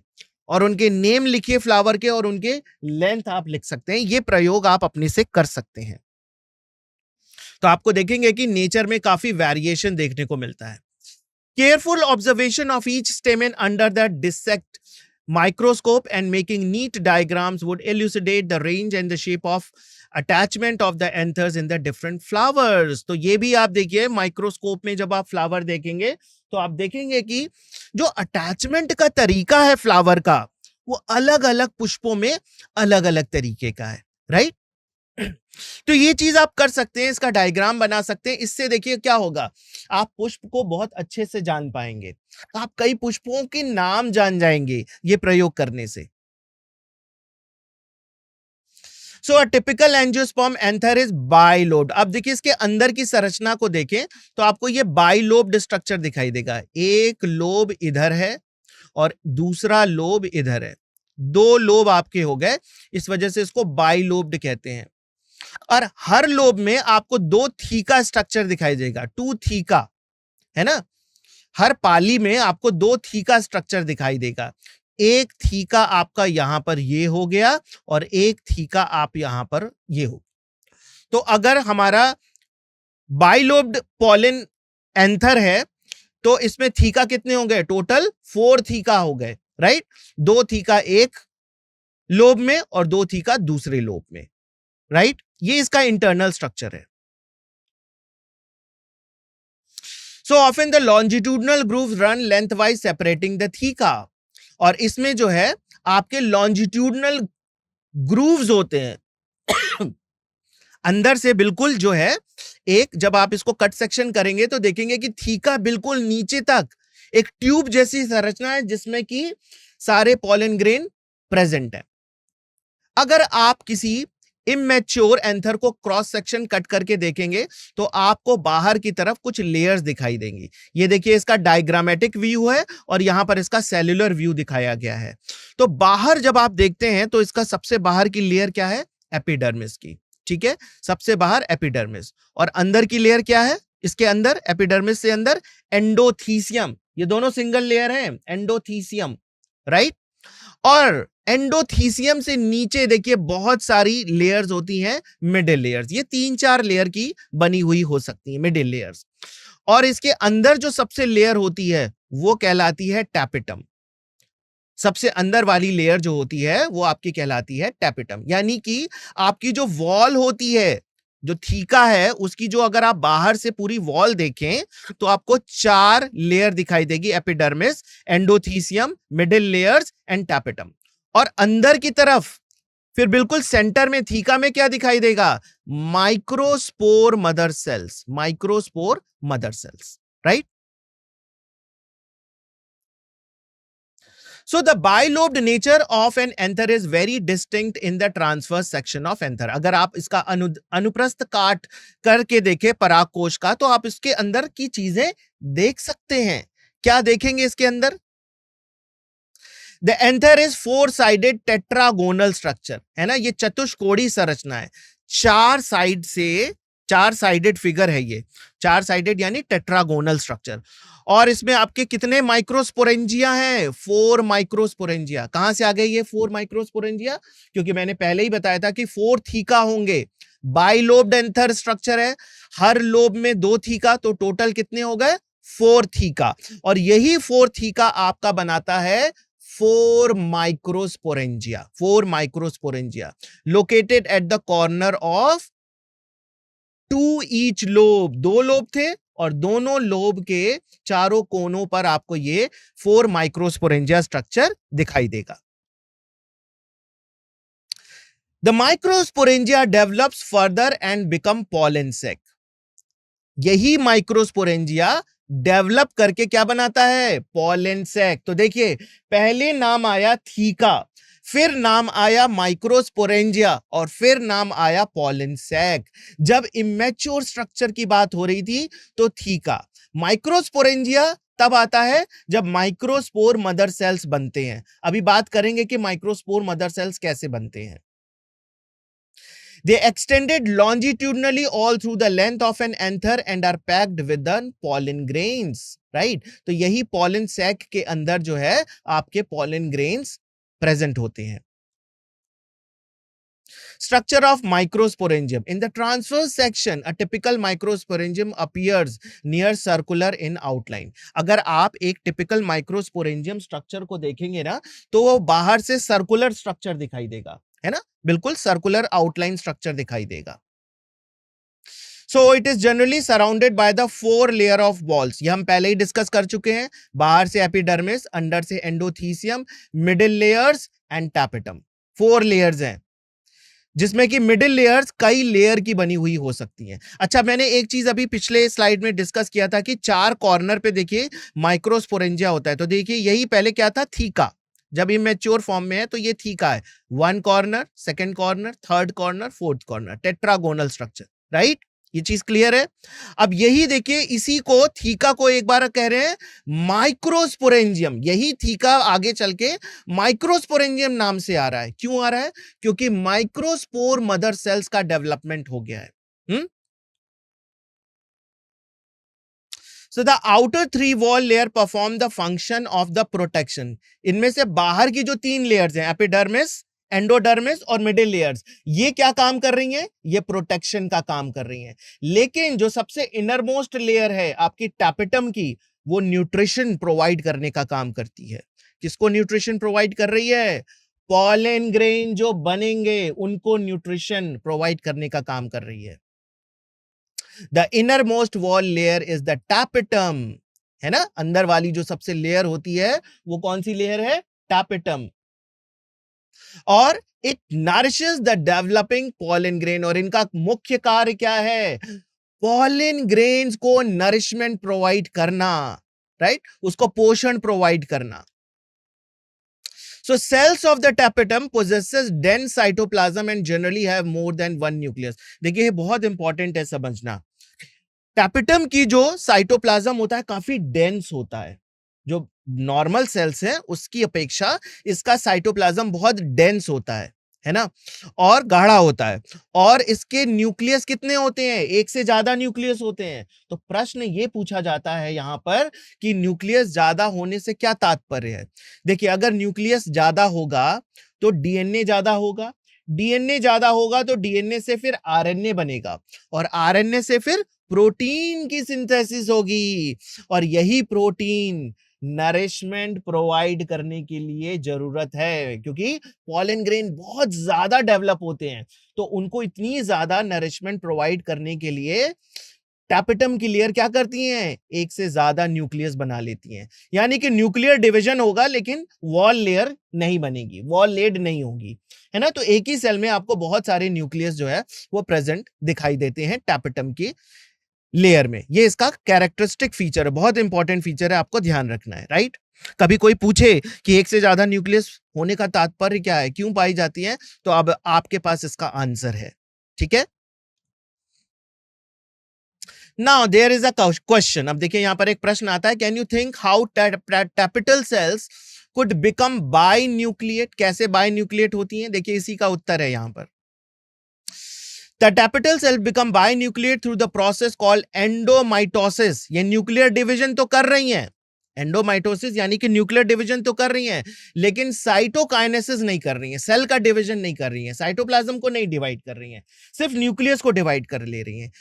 और उनके नेम लिखिए फ्लावर के, और उनके लेंथ आप लिख सकते हैं। ये प्रयोग आप अपने से कर सकते हैं। तो आपको देखेंगे कि नेचर में काफी वेरिएशन देखने को मिलता है। Careful observation of each stamen under the dissect microscope and making neat diagrams would elucidate the range and the shape of attachment of the anthers in the different flowers. तो ये भी आप देखिए, माइक्रोस्कोप में जब आप फ्लावर देखेंगे तो आप देखेंगे कि जो अटैचमेंट का तरीका है फ्लावर का वो अलग अलग पुष्पों में अलग अलग तरीके का है, राइट। तो ये चीज आप कर सकते हैं, इसका डायग्राम बना सकते हैं। इससे देखिए क्या होगा, आप पुष्प को बहुत अच्छे से जान पाएंगे, आप कई पुष्पों के नाम जान जाएंगे ये प्रयोग करने से। So a typical angiosperm anther is bilobed. अब देखिए इसके अंदर की संरचना को देखें तो आपको ये बाइलोब्ड स्ट्रक्चर दिखाई देगा। एक लोब इधर है और दूसरा लोब इधर है, दो लोब आपके हो गए, इस वजह से इसको बाइलोब्ड कहते हैं। और हर लोब में आपको दो थीका स्ट्रक्चर दिखाई देगा, टू थीका, है ना। हर पाली में आपको दो थीका स्ट्रक्चर दिखाई देगा। एक थीका आपका यहां पर ये हो गया और एक थीका आप यहां पर ये हो। तो अगर हमारा बाइलोब्ड पॉलिन एंथर है तो इसमें थीका कितने हो गए, टोटल 4 थीका हो गए, राइट। 2 थीका एक लोब में और 2 थीका दूसरे लोब में, राइट। ये इसका इंटरनल स्ट्रक्चर है। So often the longitudinal grooves run lengthwise separating the theca. और इसमें जो है आपके लॉन्जिट्यूडनल ग्रूव्स होते हैं अंदर से, बिल्कुल जो है एक, जब आप इसको कट सेक्शन करेंगे तो देखेंगे कि थीका बिल्कुल नीचे तक एक ट्यूब जैसी संरचना है जिसमें कि सारे पॉलन ग्रेन प्रेजेंट है। अगर आप किसी इमेच्योर एंथर को क्रॉस सेक्शन कट करके देखेंगे तो आपको बाहर की तरफ कुछ लेयर्स दिखाई देंगी। ये देखिए इसका डायग्रामेटिक व्यू है और यहां पर इसका सेल्यूलर व्यू दिखाया गया है। तो बाहर जब आप देखते हैं तो इसका सबसे बाहर की लेयर क्या है, एपिडर्मिस की, ठीक है, सबसे बाहर एपिडर्मिस। और अंदर की लेयर क्या है, इसके अंदर एपिडर्मिस से अंदर एंडोथीसियम, ये दोनों सिंगल लेयर हैं, एंडोथीसियम, राइट। और एंडोथीसियम से नीचे देखिए बहुत सारी लेयर्स होती हैं, मिडिल लेयर्स, ये 3-4 लेयर की बनी हुई हो सकती है मिडिल लेयर्स। और इसके अंदर जो सबसे लेयर होती है वो कहलाती है टैपिटम। सबसे अंदर वाली लेयर जो होती है वो आपकी कहलाती है टैपिटम। यानी कि आपकी जो वॉल होती है जो थीका है उसकी जो अगर आप बाहर से पूरी वॉल देखें तो आपको 4 लेयर दिखाई देगी, epidermis, endothecium, middle layers and tapetum. और अंदर की तरफ फिर बिल्कुल सेंटर में थीका में क्या दिखाई देगा? Microspore mother cells, microspore mother cells, right? So the bilobed nature of an anther is very distinct in the transverse section of anther. अगर आप इसका अनुप्रस्थ काट करके देखें परागकोश का तो आप इसके अंदर की चीजें देख सकते हैं। क्या देखेंगे इसके अंदर? The anther is four-sided tetragonal structure, है ना, ये चतुष्कोणीय संरचना है। चार साइडेड फिगर है ये, चार साइडेड यानी टेट्रागोनल स्ट्रक्चर। और इसमें आपके कितने माइक्रोस्पोरेंजिया हैं? 4 माइक्रोस्पोरेंजिया। कहां से आ गए ये 4 माइक्रोस्पोरेंजिया? क्योंकि मैंने पहले ही बताया था कि 4 थीका होंगे। बाइलोब्ड एंथर स्ट्रक्चर है, हर लोब में 2 थीका, तो टोटल कितने हो गए? 4 थीका। और यही 4 थीका आपका बनाता है 4 microsporangia, 4 microsporangia located at the corner of 2 each lobe. 2 lobe थे और दोनों लोब के चारों कोनों पर आपको ये 4 माइक्रोस्पोरेंजिया स्ट्रक्चर दिखाई देगा। The microsporangia develops further and become pollen sac. यही माइक्रोस्पोरेंजिया डेवलप करके क्या बनाता है? Pollen sac. तो देखिए, पहले नाम आया थीका, फिर नाम आया माइक्रोस्पोरेंजिया और फिर नाम आया पॉलन सैक। जब इमेच्योर स्ट्रक्चर की बात हो रही थी तो थीका। माइक्रोस्पोरेंजिया तब आता है जब माइक्रोस्पोर मदर सेल्स बनते हैं। अभी बात करेंगे कि माइक्रोस्पोर मदर सेल्स कैसे बनते हैं। They extended longitudinally all through the length of an anther and are packed with the pollen grains, right? तो यही pollen sac के अंदर जो है आपके pollen grains present होते हैं। Structure of microsporangium. In the transverse section, a typical microsporangium appears near circular in outline. अगर आप एक typical microsporangium structure को देखेंगे ना तो वो बाहर से circular structure दिखाई देगा, है ना, बिल्कुल सर्कुलर आउटलाइन स्ट्रक्चर दिखाई देगा। So it is generally surrounded by the 4 layer of walls. ये हम पहले ही डिस्कस कर चुके हैं। बाहर से एपिडर्मिस, अंदर से endothecium, middle layers and tapetum. 4 layers हैं जिसमें कि मिडिल लेयर्स कई लेयर की बनी हुई हो सकती हैं। अच्छा, मैंने एक चीज अभी पिछले स्लाइड में डिस्कस किया था कि 4 कॉर्नर पे देखिए माइक्रोस्पोरेंजिया होता है। तो देखिए यही पहले क्या था? थीका। जब ये मैच्योर फॉर्म में है तो ये थीका है। 1 corner, 2nd corner, 3rd corner, 4th corner, tetragonal structure, right? ये चीज क्लियर है। अब यही देखिए, इसी को थीका को एक बार कह रहे हैं माइक्रोस्पोरेंजियम। यही थीका आगे चल के माइक्रोस्पोरेंजियम नाम से आ रहा है। क्यों आ रहा है? क्योंकि माइक्रोस्पोर मदर सेल्स का डेवलपमेंट हो गया है। So the outer 3 wall layer perform the function of the protection. इनमें से बाहर की जो 3 लेयर्स हैं, एपिडर्मिस, एंडोडर्मिस और मिडिल लेयर्स, ये क्या काम कर रही हैं? ये प्रोटेक्शन का काम कर रही हैं। लेकिन जो सबसे इनरमोस्ट लेयर है आपकी टैपेटम की, वो न्यूट्रिशन प्रोवाइड करने का काम करती है। किसको न्यूट्रिशन प्रोवाइड कर रही है? पॉलन ग्रेन जो बनेंगे उनको न्यूट्रिशन प्रोवाइड करने का काम कर रही है। The innermost wall layer is the tapetum, है ना, अंदर वाली जो सबसे लेयर होती है वो कौन सी लेयर है? टैपेटम। और it nourishes the developing pollen grain, और इनका मुख्य कार्य क्या है? pollen grains को नरिशमेंट प्रोवाइड करना, राइट? उसको पोषण प्रोवाइड करना। So cells of the tapetum possesses dense cytoplasm and generally have more than 1 nucleus. देखिए ये बहुत इंपॉर्टेंट है समझना। टैपेटम की जो साइटोप्लाज्म होता है काफी डेंस होता है। जो नॉर्मल सेल्स हैं उसकी अपेक्षा इसका साइटोप्लाज्म बहुत डेंस होता है ना, और गाढ़ा होता है। और इसके न्यूक्लियस कितने होते हैं? एक से ज्यादा न्यूक्लियस होते हैं। तो प्रश्न ये पूछा जाता है यहां पर कि न्यूक्लियस ज्यादा होने से क्या तात्पर्य है? देखिए, अगर न्यूक्लियस ज्यादा होगा तो डीएनए ज्यादा होगा, डीएनए ज्यादा होगा तो डीएनए से फिर आरएनए बनेगा, और आरएनए से फिर प्रोटीन की सिंथेसिस होगी, और यही प्रोटीन नरिशमेंट प्रोवाइड करने के लिए जरूरत है, क्योंकि पॉलन ग्रेन बहुत ज्यादा डेवलप होते हैं, तो उनको इतनी ज्यादा नरिशमेंट प्रोवाइड करने के लिए टैपेटम की लेयर क्या करती हैं, एक से ज्यादा न्यूक्लियस बना लेती हैं। यानी कि न्यूक्लियर डिवीजन होगा लेकिन वॉल लेयर नहीं बनेगी, वॉल लेड नहीं होगी, है ना। तो एक ही सेल में आपको बहुत सारे न्यूक्लियस जो है वो प्रेजेंट दिखाई देते हैं टैपेटम की लेयर में। ये इसका कैरेक्टरिस्टिक फीचर है, बहुत इंपॉर्टेंट फीचर है, आपको ध्यान रखना है, राइट। कभी कोई पूछे कि एक से ज्यादा न्यूक्लियस होने का तात्पर्य क्या है, क्यों पाई जाती है, तो अब आपके पास इसका आंसर है, ठीक है। Now there is a question, अब देखिए यहां पर एक प्रश्न आता है, can you think how tapetal cells could become binucleate, कैसे बाई न्यूक्लिएट होती हैं, देखिए इसी का उत्तर है यहां पर। The tapetal cell become binucleate through the process called endomitosis. ये न्यूक्लियर डिवीजन तो कर रही हैं, एंडोमाइटोसिस यानी कि न्यूक्लियर डिवीजन तो कर रही हैं, लेकिन साइटोकाइनेसिस नहीं कर रही हैं, सेल का डिवीजन नहीं कर रही हैं, साइटोप्लाज्म को नहीं डिवाइड कर रही हैं, सिर्फ न्यूक्लियस को डिवाइड कर ले रही हैं।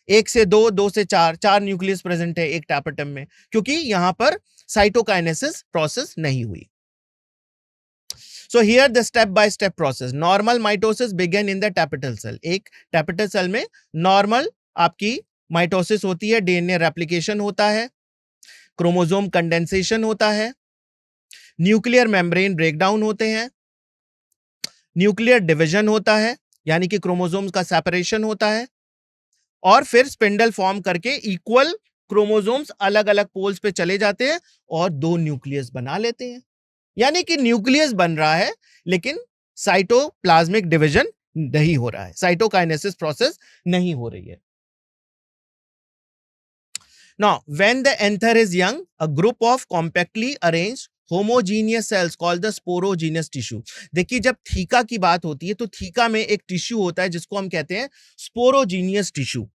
एक से दो, दो से चार, चार न्यूक्लियस प्रेजेंट है एक टैपेटम में, क्योंकि यहां पर साइटोकाइनेसिस प्रोसेस नहीं हुई। So here the step by step process. Normal mitosis begin in the tapetal cell. एक tapetal cell में normal आपकी माइटोसिस होती है, डीएनए रेप्लिकेशन होता है, क्रोमोसोम कंडेंसेशन होता है, न्यूक्लियर मेम्ब्रेन ब्रेकडाउन होते हैं, न्यूक्लियर डिवीजन होता है यानी कि क्रोमोसोम्स का सेपरेशन होता है, और फिर स्पिंडल फॉर्म करके इक्वल क्रोमोसोम्स अलग अलग पोल्स पे चले जाते हैं और दो न्यूक्लियस बना लेते हैं। यानी कि न्यूक्लियस बन रहा है लेकिन साइटोप्लाज्मिक डिवीजन नहीं हो रहा है, साइटोकाइनेसिस प्रोसेस नहीं हो रही है। Now, when the anther is young, a group of compactly arranged homogeneous cells called the sporogenous tissue. देखिए जब थीका की बात होती है तो थीका में एक टिश्यू होता है जिसको हम कहते हैं स्पोरोजीनियस टिश्यू,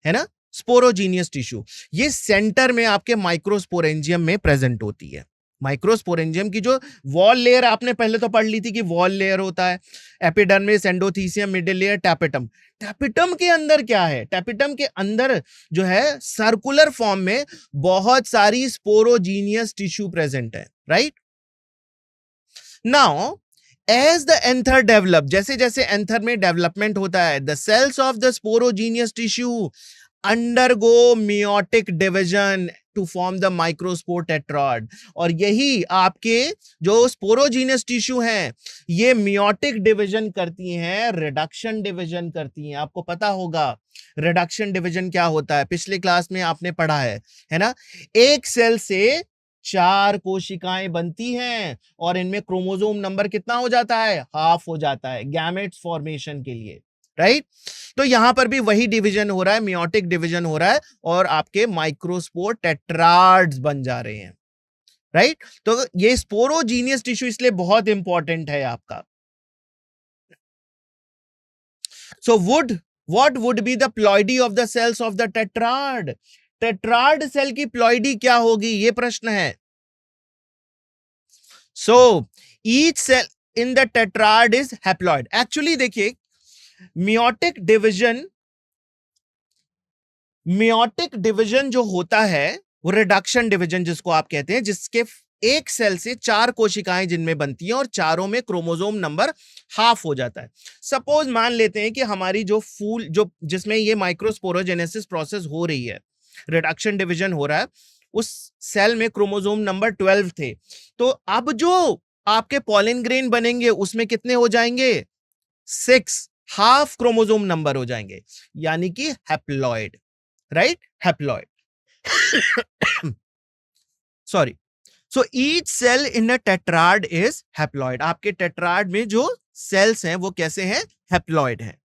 है ना, स्पोरोजीनियस टिश्यू। ये सेंटर में आपके माइक्रोस्पोरेंजियम में प्रेजेंट होती है। माइक्रोस्पोरेंजियम की जो वॉल लेयर आपने पहले तो पढ़ ली थी कि वॉल लेयर होता है, epidermis, endothecium, middle layer, tapetum. Tapetum के अंदर क्या है, टैपेटम के अंदर जो है सर्कुलर फॉर्म में बहुत सारी स्पोरोजीनियस टिश्यू प्रेजेंट है, right. Now as the anther develop, जैसे जैसे एंथर में डेवलपमेंट होता है, the cells of the sporogenous tissue undergo meiotic division to form the microspore tetrad. और यही आपके जो स्पोरोजीनियस टिश्यू हैं ये मियोटिक डिवीजन करती हैं, रिडक्शन डिवीजन करती हैं। आपको पता होगा रिडक्शन डिवीजन क्या होता है, पिछले क्लास में आपने पढ़ा है ना। एक सेल से 4 कोशिकाएं बनती हैं और इनमें क्रोमोसोम नंबर कितना हो जाता है, हाफ हो जाता है गैमेट्स फॉर्मेशन के लिए, राइट। तो यहां पर भी वही डिवीजन हो रहा है, मियोटिक डिवीजन हो रहा है और आपके माइक्रोस्पोर टेट्राड्स बन जा रहे हैं, राइट। तो ये स्पोरोजीनियस टिश्यू इसलिए बहुत इंपॉर्टेंट है आपका। So what would be the ploidy of the cells of the tetrad, tetrad cell की प्लॉइडी क्या होगी, ये प्रश्न है। So each cell in the tetrad is haploid. Actually देखिए मियोटिक डिवीजन जो होता है वो रिडक्शन डिवीजन जिसको आप कहते हैं, जिसके एक सेल से 4 कोशिकाएं जिनमें बनती हैं और चारों में क्रोमोसोम नंबर हाफ हो जाता है। सपोज मान लेते हैं कि हमारी जो फूल जो जिसमें ये माइक्रोस्पोरोजेनेसिस प्रोसेस हो रही है, रिडक्शन डिवीजन हो रहा है, उस सेल में क्रोमोसोम नंबर 12 थे, तो अब जो आपके पॉलन ग्रेन बनेंगे उसमें कितने हो जाएंगे, 6, हाफ क्रोमोसोम नंबर हो जाएंगे, यानी कि haploid, right, haploid. Sorry. So each cell in a tetrad is haploid. आपके टेट्राड में जो सेल्स हैं वो कैसे हैं, हैप्लॉइड हैं।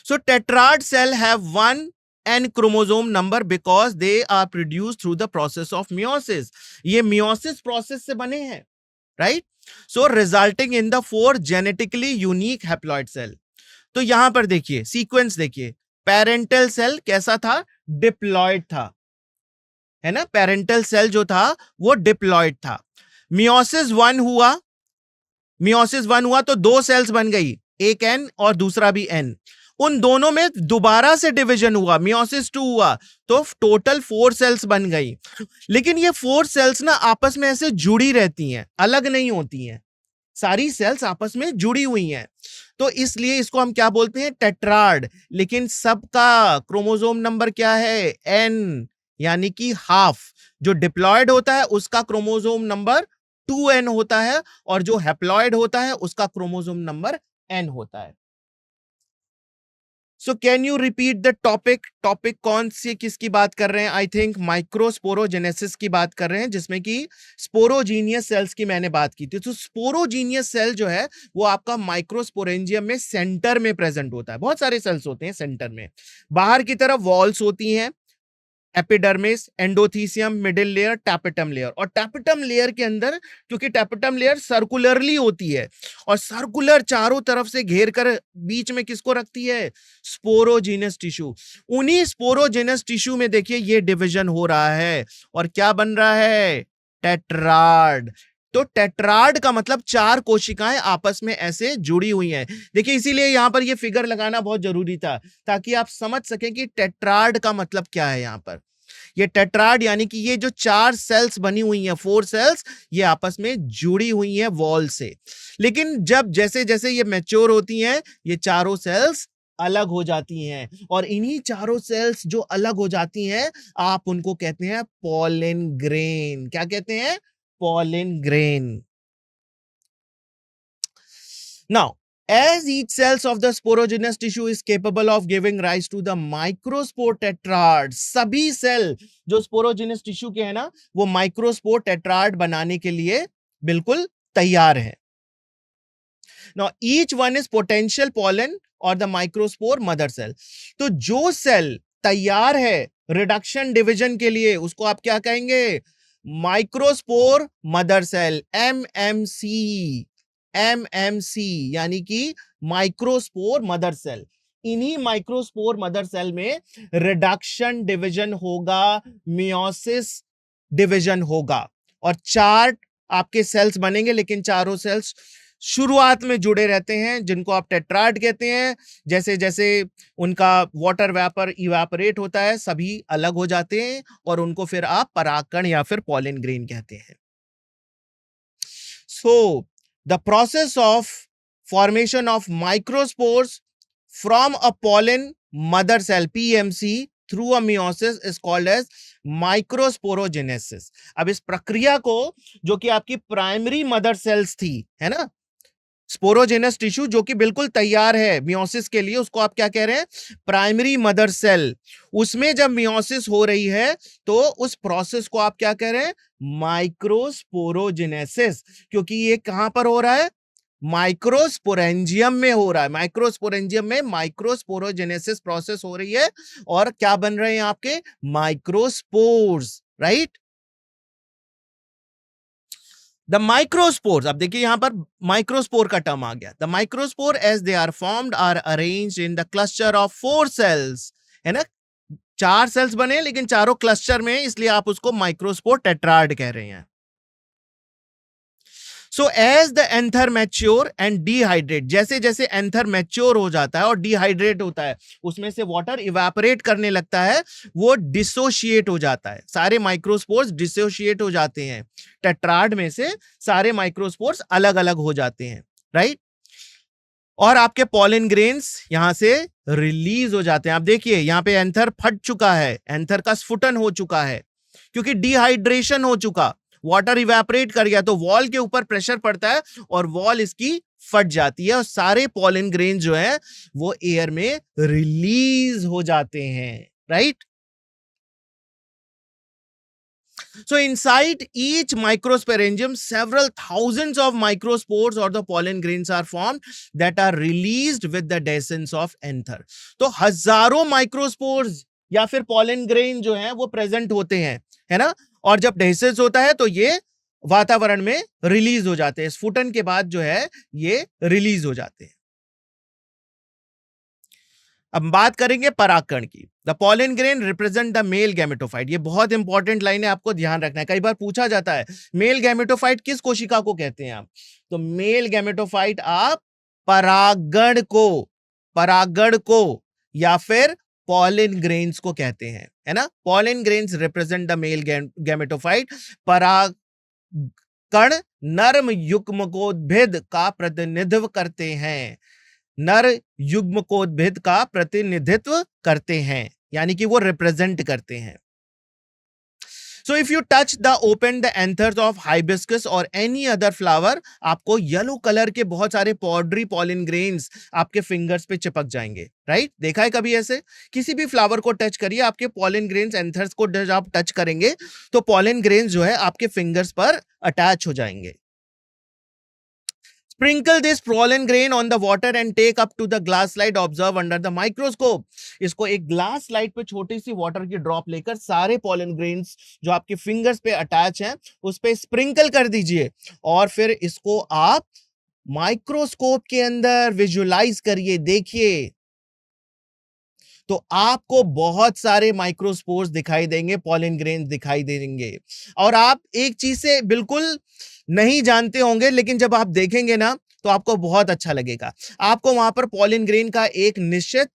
So tetrad cell have 1 n chromosome number because they are produced through the process of meiosis. ये meiosis process से बने हैं, right. So resulting in the 4 genetically unique haploid cell. तो यहां पर देखिए सीक्वेंस देखिए, पेरेंटल सेल कैसा था, डिप्लॉइड था, है ना, पेरेंटल सेल जो था वो डिप्लॉइड था। मियोसिस 1 हुआ तो 2 सेल्स बन गई, एक n और दूसरा भी n, उन दोनों में दोबारा से डिवीजन हुआ, मियोसिस 2 हुआ, तो टोटल 4 सेल्स बन गई। लेकिन ये 4 सेल्स ना आपस में ऐसे जुड़ी रहती हैं, अलग नहीं होती हैं, सारी सेल्स आपस में जुड़ी हुई हैं, तो इसलिए इसको हम क्या बोलते हैं, टेट्राड। लेकिन सबका क्रोमोसोम नंबर क्या है, एन, यानी कि हाफ। जो डिप्लॉयड होता है उसका क्रोमोसोम नंबर 2n होता है, और जो हैप्लॉयड होता है उसका क्रोमोसोम नंबर n होता है। So can you repeat the topic? Topic कौन सी किसकी बात कर रहे हैं? आई थिंक माइक्रोस्पोरोजेनेसिस की बात कर रहे हैं, जिसमें कि स्पोरोजीनियस सेल्स की मैंने बात की थी। तो स्पोरोजीनियस सेल जो है वो आपका माइक्रोस्पोरेंजियम में सेंटर में प्रेजेंट होता है। बहुत सारे सेल्स होते हैं सेंटर में, बाहर की तरफ वॉल्स होती हैं, epidermis, endothecium, middle layer, tapetum layer. और टैपेटम लेयर के अंदर, क्योंकि टैपेटम लेयर सर्कुलरली होती है और सर्कुलर चारों तरफ से घेर कर बीच में किसको रखती है, स्पोरोजीनस टिश्यू। उन्हीं स्पोरोजीनस टिश्यू में देखिए ये डिवीजन हो रहा है और क्या बन रहा है, टेट्राड। तो टेट्राड का मतलब 4 कोशिकाएं आपस में ऐसे जुड़ी हुई हैं। देखिए इसीलिए यहां पर ये फिगर लगाना बहुत जरूरी था, ताकि आप समझ सकें कि टेट्राड का मतलब क्या है। यहां पर ये टेट्राड यानी कि ये जो 4 सेल्स बनी हुई हैं, 4 सेल्स, ये आपस में जुड़ी हुई हैं वॉल से। लेकिन जब जैसे जैसे ये मैच्योर होती हैं, ये चारों सेल्स अलग हो जाती हैं, और इन्हीं चारों सेल्स जो अलग हो जाती हैं, आप उनको कहते हैं पॉलन ग्रेन। क्या कहते हैं, pollen grain. Now, as each cells of the sporogenous tissue is capable of giving rise to the microspore tetrad, सभी सेल जो स्पोरोजेनस टिश्यू के हैं ना, वो माइक्रोस्पोर टेट्राड बनाने के लिए बिल्कुल तैयार है। Now, each one is potential pollen or the microspore mother cell. तो जो सेल तैयार है रिडक्शन डिवीजन के लिए, उसको आप क्या कहेंगे, microspore mother cell, MMC. MMC यानी कि माइक्रोस्पोर मदर सेल। इन्हीं माइक्रोस्पोर मदर सेल में रिडक्शन डिवीजन होगा, मियोसिस डिवीजन होगा, और 4 आपके सेल्स बनेंगे। लेकिन चारों सेल्स शुरुआत में जुड़े रहते हैं, जिनको आप टेट्राड कहते हैं। जैसे जैसे उनका वाटर वेपर इवेपोरेट होता है, सभी अलग हो जाते हैं, और उनको फिर आप परागकण या फिर पॉलन ग्रेन कहते हैं। So the process of formation of microspores from a pollen mother cell, PMC, through a meiosis is called as microsporogenesis. अब इस प्रक्रिया को, जो कि आपकी प्राइमरी मदर सेल्स थी, है ना, स्पोरोजेनस टिश्यू जो कि बिल्कुल तैयार है मियोसिस के लिए, उसको आप क्या कह रहे हैं, प्राइमरी मदर सेल। उसमें जब मियोसिस हो रही है तो उस प्रोसेस को आप क्या कह रहे हैं, माइक्रोस्पोरोजेनेसिस। क्योंकि ये कहां पर हो रहा है, माइक्रोस्पोरेंजियम में हो रहा है। माइक्रोस्पोरेंजियम में माइक्रोस्पोरोजेनेसिस प्रोसेस हो रही है, और क्या बन रहे हैं आपके, माइक्रोस्पोर्स, राइट। द माइक्रोस्पोर्स, अब देखिए यहां पर माइक्रोस्पोर का टर्म आ गया। The microspore as they are formed are arranged in the cluster of 4 cells, है ना, 4 सेल्स बने लेकिन चारों क्लस्टर में, इसलिए आप उसको माइक्रोस्पोर टेट्राड कह रहे हैं। So as the anther mature and dehydrate, जैसे जैसे एंथर मैच्योर हो जाता है और डिहाइड्रेट होता है, उसमें से वाटर इवेपोरेट करने लगता है, वो डिसोशिएट हो जाता है। सारे माइक्रोस्पोर्स डिसोशिएट हो जाते हैं, टेट्राड में से सारे माइक्रोस्पोर्स अलग अलग हो जाते हैं, राइट। और आपके पॉलन ग्रेन्स यहां से रिलीज हो जाते हैं। आप देखिए यहां पे एंथर फट चुका है, एंथर का स्फुटन हो चुका है, क्योंकि डिहाइड्रेशन हो चुका, वाटर इवेपोरेट कर गया, तो वॉल के ऊपर प्रेशर पड़ता है और वॉल इसकी फट जाती है, और सारे पॉलन ग्रेन जो है वो एयर में रिलीज हो जाते हैं, right. So inside each microsporangium, several thousands of microspores or the pollen grains are formed that are released with the dehiscence of anther. तो हजारों माइक्रोस्पोर्स या फिर pollen grain जो हैं वो प्रेजेंट होते हैं, है ना, और जब डेहिसेंस होता है तो ये वातावरण में रिलीज हो जाते हैं, स्फुटन के बाद जो है ये रिलीज हो जाते हैं। अब बात करेंगे परागकण की। The pollen grain represent the male gametophyte. ये बहुत इंपॉर्टेंट लाइन है, आपको ध्यान रखना है, कई बार पूछा जाता है मेल गैमेटोफाइट किस कोशिका को कहते हैं आप, तो मेल गैमेटोफाइट आप परागण को, परागण को या फिर पॉलिन ग्रेन्स को कहते हैं, है ना। Pollen grains represent the male gametophyte. परागकण नर्म युग्मकोद्भिद का प्रतिनिधित्व करते हैं, नर युग्मकोद्भिद का प्रतिनिधित्व करते हैं, यानी कि वो रिप्रेजेंट करते हैं। So if you touch the open the anthers of hibiscus or any other flower, आपको येलो कलर के बहुत सारे पाउडरी पॉलिन ग्रेन्स आपके फिंगर्स पे चिपक जाएंगे, राइट। देखा है कभी ऐसे? किसी भी फ्लावर को टच करिए, आपके पॉलिन ग्रेन्स एंथर्स को जब आप टच करेंगे तो पॉलिन ग्रेन्स जो है आपके फिंगर्स पर अटैच हो जाएंगे। Sprinkle this pollen grain on the water and take up to the glass slide. Observe under the microscope. इसको एक ग्लास स्लाइड पे छोटी सी वाटर की ड्रॉप लेकर सारे पॉलन ग्रेन्स जो आपके फिंगर्स पे अटैच हैं उस पे स्प्रिंकल कर दीजिए और फिर इसको आप माइक्रोस्कोप के अंदर विजुलाइज करिए, देखिए तो आपको बहुत सारे माइक्रोस्पोर्स दिखाई देंगे, पॉलन ग्रेन्स दिखाई देंगे। और आप एक चीज से बिल्कुल नहीं जानते होंगे, लेकिन जब आप देखेंगे ना तो आपको बहुत अच्छा लगेगा। आपको वहां पर पॉलिन ग्रेन का एक निश्चित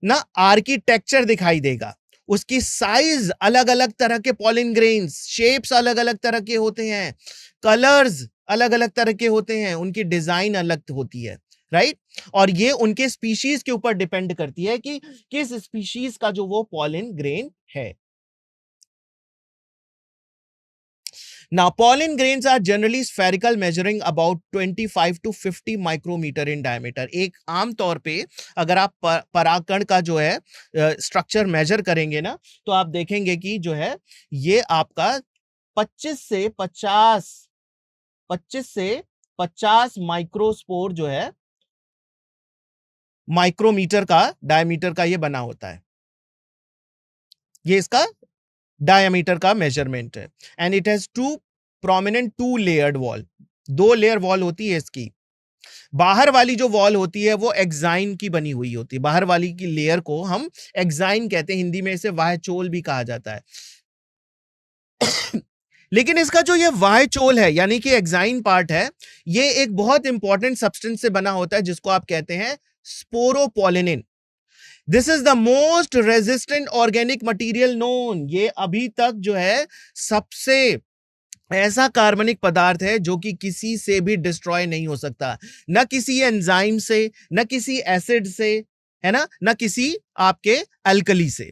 ना आर्किटेक्चर दिखाई देगा, उसकी साइज अलग अलग तरह के पॉलिन ग्रेन्स, शेप्स अलग अलग तरह के होते हैं, कलर्स अलग अलग तरह के होते हैं, उनकी डिजाइन अलग होती है, राइट। और ये उनके स्पीशीज के ऊपर डिपेंड करती है कि किस स्पीशीज का जो वो पॉलिन ग्रेन है। Now, pollen grains are generally spherical, measuring about 25 to 50 micrometer in diameter. एक आम तौर पे अगर आप परागकण का जो है स्ट्रक्चर मेजर करेंगे ना तो आप देखेंगे कि जो है ये आपका 25 से 50 माइक्रोस्पोर जो है माइक्रोमीटर का डायमीटर का ये बना होता है, ये इसका डायमीटर का मेजरमेंट है। And it has to prominent to layered wall, 2 layer wall होती है इसकी। बाहर वाली जो वॉल होती है वो एक्साइन की बनी हुई होती है, बाहर वाली की लेयर को हम एक्साइन कहते हैं, हिंदी में इसे वाह्यचोल भी कहा जाता है। लेकिन इसका जो ये वाह्यचोल है यानी कि एक्साइन पार्ट है, ये एक बहुत इंपॉर्टेंट सब्सटेंस से बना होता है जिसको आप कहते हैं sporopollenin. This is the most resistant organic material known. ये अभी तक जो है सबसे ऐसा कार्बनिक पदार्थ है जो कि किसी से भी डिस्ट्रॉय नहीं हो सकता, ना किसी एंजाइम से, ना किसी एसिड से, है ना किसी आपके अल्कली से।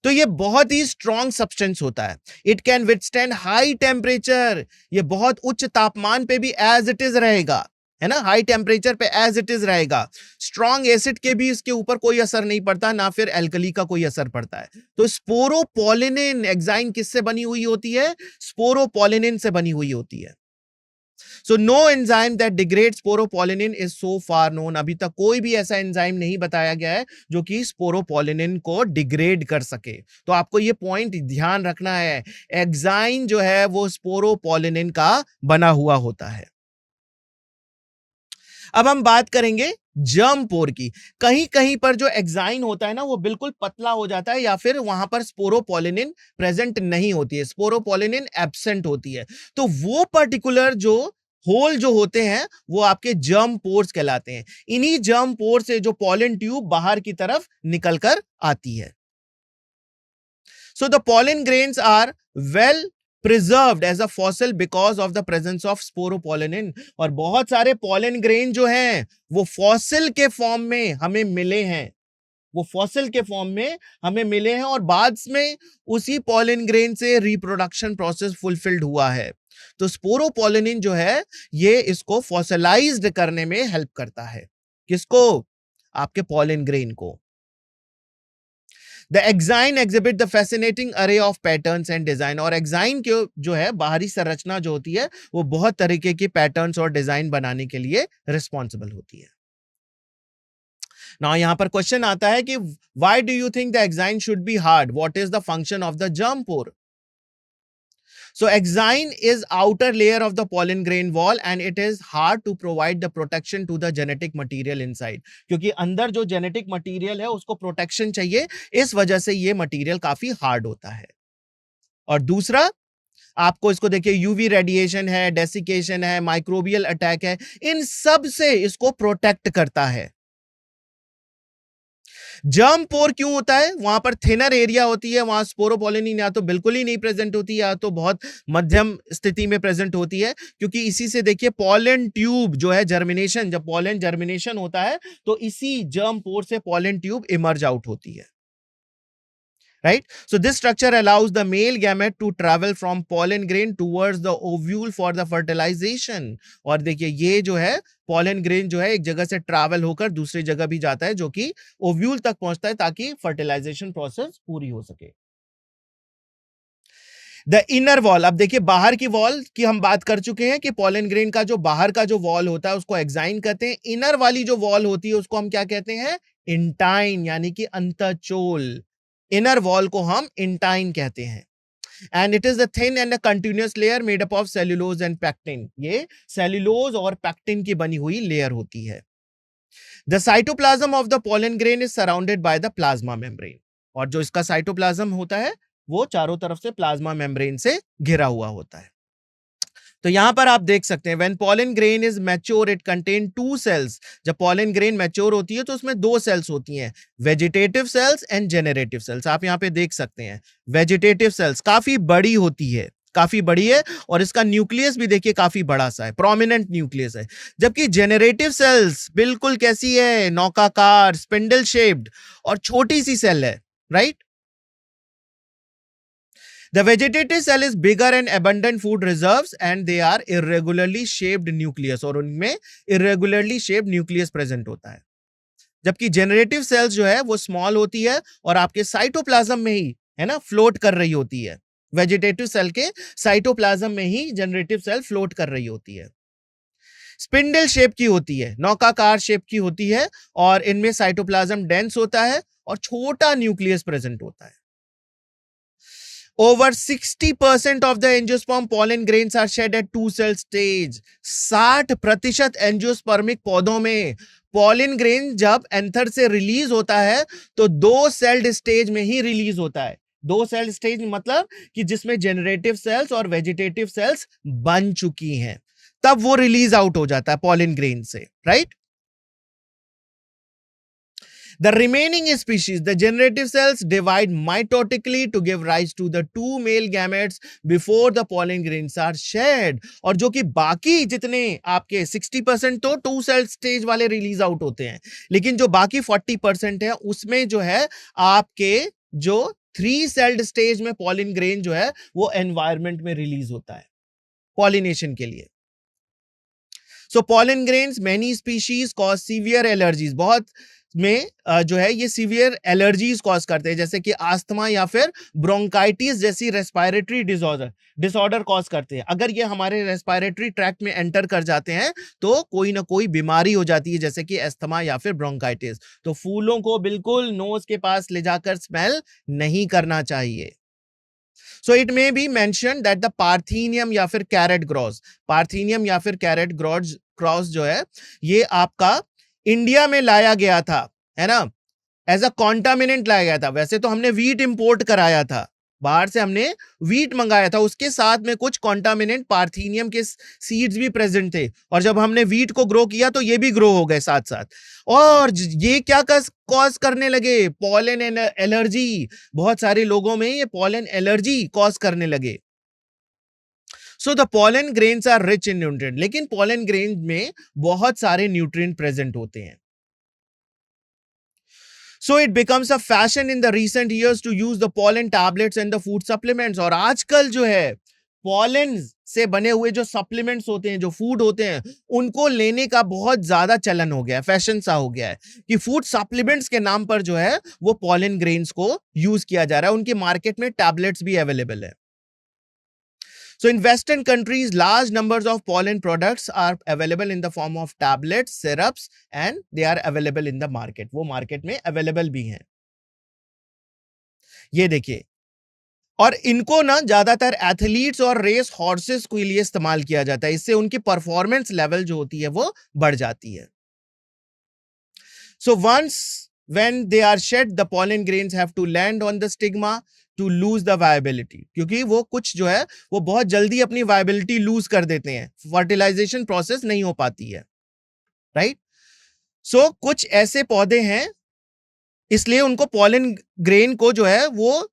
तो ये बहुत ही स्ट्रॉन्ग सब्सटेंस होता है। It can withstand high temperature, ये बहुत उच्च तापमान पे भी एज इट इज रहेगा, है ना, हाई टेम्परेचर पे एज इट इज रहेगा। स्ट्रॉन्ग एसिड के भी इसके ऊपर कोई असर नहीं पड़ता, ना फिर एल्कली का कोई असर पड़ता है। तो स्पोरोपोलिनिन एक्साइन किससे बनी हुई होती है? स्पोरोपोलिनिन से बनी हुई होती है। So no enzyme that degrades sporopollenin is so far known. अभी तक कोई भी ऐसा एंजाइम नहीं बताया गया है जो कि स्पोरोपोलिनिन को डिग्रेड कर सके। तो आपको ये पॉइंट ध्यान रखना है, एक्साइन जो है वो स्पोरोपोलिनिन का बना हुआ होता है। अब हम बात करेंगे जर्म पोर की। कहीं कहीं पर जो एक्साइन होता है ना वो बिल्कुल पतला हो जाता है या फिर वहां पर स्पोरोपोलिनिन प्रेजेंट नहीं होती है, स्पोरोपोलिनिन एब्सेंट होती है। तो वो पर्टिकुलर जो होल जो होते हैं वो आपके जर्म पोर्स कहलाते हैं। इन्हीं जर्म पोर से जो पॉलन ट्यूब बाहर की तरफ निकलकर आती है। So the pollen grains are well preserved as a fossil because of the presence of sporopollenin। और बहुत सारे पॉलन ग्रेन जो हैं वो फॉसिल के फॉर्म में हमें मिले हैं, वो फॉसिल के फॉर्म में हमें मिले हैं और बाद में उसी पॉलन ग्रेन से रिप्रोडक्शन प्रोसेस फुलफिल्ड हुआ है। तो स्पोरोपोलिनिन जो है ये इसको फॉसिलाइज्ड करने में हेल्प करता है। किसको? आपके पॉलन ग्रेन को। The exine exhibit the fascinating array of patterns and design। और एक्साइन के जो है बाहरी संरचना जो होती है वो बहुत तरीके के पैटर्न्स और डिजाइन बनाने के लिए रिस्पॉन्सिबल होती है। Now यहां पर क्वेश्चन आता है कि why do you think the exine should be hard? What is the function of the germ pore? So exine is outer layer of the pollen grain wall and it is hard to provide the protection to the genetic material inside। क्योंकि अंदर जो genetic material है उसको protection चाहिए, इस वजह से ये मटेरियल काफी हार्ड होता है। और दूसरा, आपको इसको देखिए, यूवी रेडिएशन है, डेसिकेशन है, माइक्रोबियल अटैक है, इन सब से इसको प्रोटेक्ट करता है। जर्म पोर क्यों होता है? वहां पर थिनर एरिया होती है, वहां स्पोरोपोलिन या तो बिल्कुल ही नहीं प्रेजेंट होती या तो बहुत मध्यम स्थिति में प्रेजेंट होती है, क्योंकि इसी से देखिए पॉलन ट्यूब जो है, जर्मिनेशन, जब पॉलन जर्मिनेशन होता है तो इसी जर्म पोर से पॉलन ट्यूब इमर्ज आउट होती है। Right, so this structure allows the male gamete to travel from pollen grain towards the ovule for the fertilization। और देखिए ये जो है pollen grain जो है एक जगह से ट्रैवल होकर दूसरी जगह भी जाता है, जो कि ओव्यूल तक पहुंचता है ताकि फर्टिलाइजेशन प्रोसेस पूरी हो सके। द इनर वॉल, अब देखिए बाहर की वॉल की हम बात कर चुके हैं कि पॉलन ग्रेन का जो बाहर का जो वॉल होता है उसको एक्साइन कहते हैं। इनर वाली जो वॉल होती है उसको हम क्या कहते हैं? इंटाइन, यानी कि अंतःचोल। इनर वॉल को हम इंटाइन कहते हैं। And it is the thin and continuous layer made up of cellulose and pectin. ये सेल्यूलोज और पैक्टिन की बनी हुई लेयर होती है। The cytoplasm of the pollen grain is surrounded by the plasma membrane. और जो इसका साइटोप्लाज्म होता है वो चारों तरफ से प्लाज्मा मेम्ब्रेन से घिरा हुआ होता है। तो यहां पर आप देख सकते हैं when pollen grain is mature it contain 2 cells. जब पॉलन ग्रेन मैच्योर होती है तो उसमें 2 सेल्स होती हैं, vegetative cells and generative cells. आप यहां पे देख सकते हैं वेजिटेटिव सेल्स काफी बड़ी होती है, काफी बड़ी है, और इसका न्यूक्लियस भी देखिए काफी बड़ा सा है, प्रोमिनेंट न्यूक्लियस है। जबकि जेनरेटिव सेल्स बिल्कुल कैसी है? नौकाकार, स्पिंडल शेप्ड और छोटी सी सेल है, right. The vegetative cell is bigger and abundant food reserves and they are irregularly shaped nucleus, और उनमें irregularly shaped nucleus present होता है। जबकि generative cells जो है वो small होती है और आपके साइटोप्लाज्म में ही है ना फ्लोट कर रही होती है। वेजिटेटिव सेल के साइटोप्लाज्म में ही जनरेटिव सेल फ्लोट कर रही होती है। स्पिंडल शेप की होती है, नौकाकार शेप की होती है, और इनमें साइटोप्लाज्म डेंस होता है और छोटा न्यूक्लियस प्रेजेंट होता है। Over 60% of the angiosperm pollen grains are shed at 2-cell stage। 60% angiospermic पौधों में पॉलिन ग्रेन जब एंथर से रिलीज होता है तो 2 सेल्ड स्टेज में ही रिलीज होता है। 2 सेल्ड स्टेज मतलब कि जिसमें जेनरेटिव सेल्स और वेजिटेटिव सेल्स बन चुकी हैं, तब वो रिलीज आउट हो जाता है पॉलिन ग्रेन से, right. The remaining species, the generative cells, divide mitotically to give rise to the 2 male gametes before the pollen grains are shed। और जो कि बाकी जितने आपके 60% तो 2 सेल स्टेज वाले रिलीज आउट होते हैं, लेकिन जो बाकी 40% है उसमें जो है आपके जो 3 सेल्ड स्टेज में पॉलिन ग्रेन जो है वो एनवायरमेंट में रिलीज होता है पॉलिनेशन के लिए। So pollen grains many species cause severe allergies, बहुत में जो है ये सीवियर एलर्जीज कॉज करते हैं, जैसे कि आस्थमा या फिर ब्रोंकाइटिस जैसी रेस्पिरेटरी डिसऑर्डर कॉज करते हैं। अगर ये हमारे रेस्पिरेटरी ट्रैक्ट में एंटर कर जाते हैं तो कोई ना कोई बीमारी हो जाती है, जैसे कि अस्थमा या फिर ब्रोंकाइटिस। तो फूलों को बिल्कुल नोज के पास ले जाकर स्मेल नहीं करना चाहिए। So it may be mentioned that the parthenium या फिर कैरेट क्रॉस, पार्थेनियम या फिर कैरेट क्रॉस जो है ये आपका इंडिया में लाया गया था, है ना, एज अ कॉन्टामिनेंट लाया गया था। वैसे तो हमने वीट इंपोर्ट कराया था, बाहर से हमने वीट मंगाया था, उसके साथ में कुछ कॉन्टामिनेंट पार्थेनियम के सीड्स भी प्रेजेंट थे, और जब हमने वीट को ग्रो किया तो ये भी ग्रो हो गए साथ साथ। और ये क्या कॉज करने लगे? Pollen allergy. बहुत सारे लोगों में ये पॉलन एलर्जी कॉज करने लगे। So the pollen grains are rich in nutrient, लेकिन पॉलन ग्रेन में बहुत सारे न्यूट्रिएंट प्रेजेंट होते हैं। So it becomes a fashion in the recent years to use the pollen tablets and the food supplements। और आजकल जो है पॉलन से बने हुए जो सप्लीमेंट्स होते हैं, जो फूड होते हैं, उनको लेने का बहुत ज्यादा चलन हो गया है, फैशन सा हो गया है कि फूड सप्लीमेंट्स के नाम पर जो है वो पॉलन ग्रेन्स को यूज किया जा रहा है। उनकी मार्केट में टैबलेट्स भी अवेलेबल है। So in Western countries, large numbers of pollen products are available in the form of tablets, syrups, and they are available in the market। वो मार्केट में अवेलेबल भी हैं। ये देखिए, और इनको ना ज्यादातर एथलीट्स और रेस हॉर्सेस के लिए इस्तेमाल किया जाता है, इससे उनकी परफॉर्मेंस लेवल जो होती है वो बढ़ जाती है। So once when they are shed, the pollen grains have to land on the stigma to lose the viability, क्योंकि वो कुछ जो है वो बहुत जल्दी अपनी वायबिलिटी लूज कर देते हैं, फर्टिलाइजेशन प्रोसेस नहीं हो पाती है, राइट। सो कुछ ऐसे पौधे हैं, इसलिए उनको पॉलन ग्रेन को जो है वो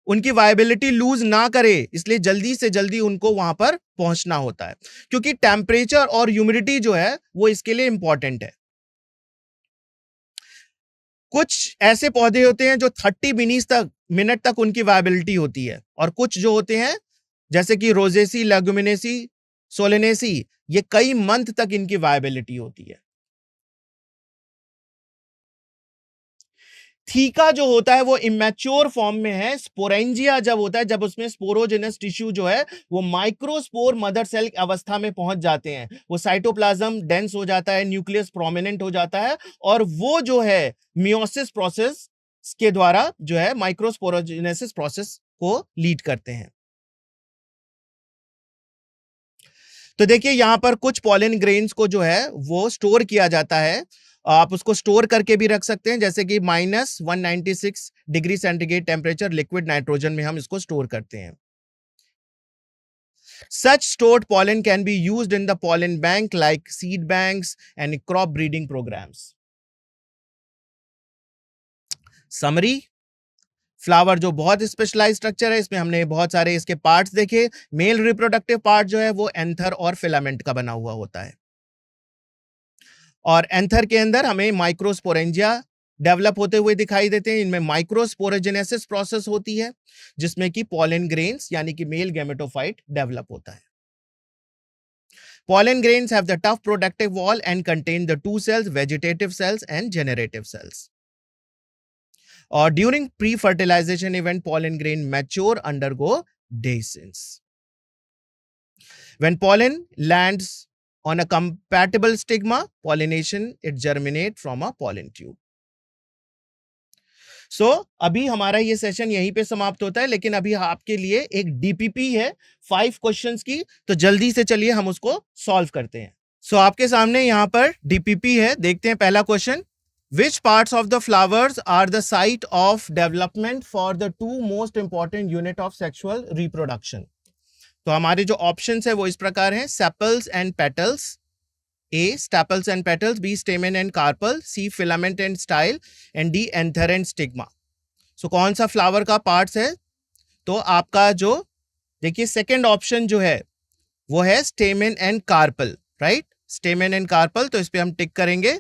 उनकी वायबिलिटी लूज ना करे, इसलिए जल्दी से जल्दी उनको वहां पर पहुंचना होता है, क्योंकि टेम्परेचर और ह्यूमिडिटी जो है वो इसके लिए इंपॉर्टेंट है। कुछ ऐसे पौधे होते हैं जो 30 मिनट तक उनकी वायबिलिटी होती है, और कुछ जो होते हैं जैसे कि रोजेसी, लेगुमिनेसी, सोलेनेसी, ये कई मंथ तक इनकी वायबिलिटी होती है। थीका जो होता है वो इमेच्योर फॉर्म में है। स्पोरेंजिया जब होता है, जब उसमें स्पोरोजेनस टिश्यू जो है वो माइक्रोस्पोर मदर सेल अवस्था में पहुंच जाते हैं, वो साइटोप्लाज्म डेंस हो जाता है, न्यूक्लियस प्रोमिनेंट हो जाता है, और वो जो है मियोसिस प्रोसेस के द्वारा जो है माइक्रोस्पोरोजेनेसिस प्रोसेस को लीड करते हैं। तो देखिए यहां पर कुछ पॉलन ग्रेन्स को जो है वो स्टोर किया जाता है, आप उसको स्टोर करके भी रख सकते हैं, जैसे कि -196 degree centigrade temperature liquid nitrogen में हम इसको स्टोर करते हैं। Such stored pollen can be used in the pollen bank like seed banks and crop breeding programs. Summary, flower जो बहुत स्पेशलाइज स्ट्रक्चर है, इसमें हमने बहुत सारे इसके पार्ट्स देखे। मेल रिप्रोडक्टिव पार्ट जो है वो एंथर और फिलामेंट का बना हुआ होता है, और एंथर के अंदर हमें माइक्रोस्पोरेंजिया डेवलप होते हुए दिखाई देते हैं। इनमें माइक्रोस्पोरोजेनेसिस प्रोसेस होती है, जिसमें कि पॉलन ग्रेन्स यानी कि मेल गैमेटोफाइट डेवलप होता है। Pollen grains have the tough protective wall and contain the two cells, vegetative cells and generative cells. Or during pre-fertilization event, pollen grain mature, undergo dehiscence. When pollen lands on a compatible stigma, pollination, it germinate from a pollen tube. अभी हमारा ये session यहीं पे समाप्त होता है, लेकिन अभी आपके लिए एक डीपीपी है 5 क्वेश्चंस की, तो जल्दी से चलिए हम उसको सॉल्व करते हैं। आपके सामने यहां पर डीपीपी है, देखते हैं पहला question. Which parts of the flowers are the site of development for the two most important unit of sexual reproduction? तो हमारे जो ऑप्शंस है वो इस प्रकार हैं: sepals and petals, A staples and petals, B stamen and carpel, C filament and style, and D anther and stigma. So कौन सा फ्लावर का पार्ट्स है? तो आपका जो देखिए सेकंड ऑप्शन जो है वो है stamen and carpel, right, stamen and carpel, तो इस पे हम टिक करेंगे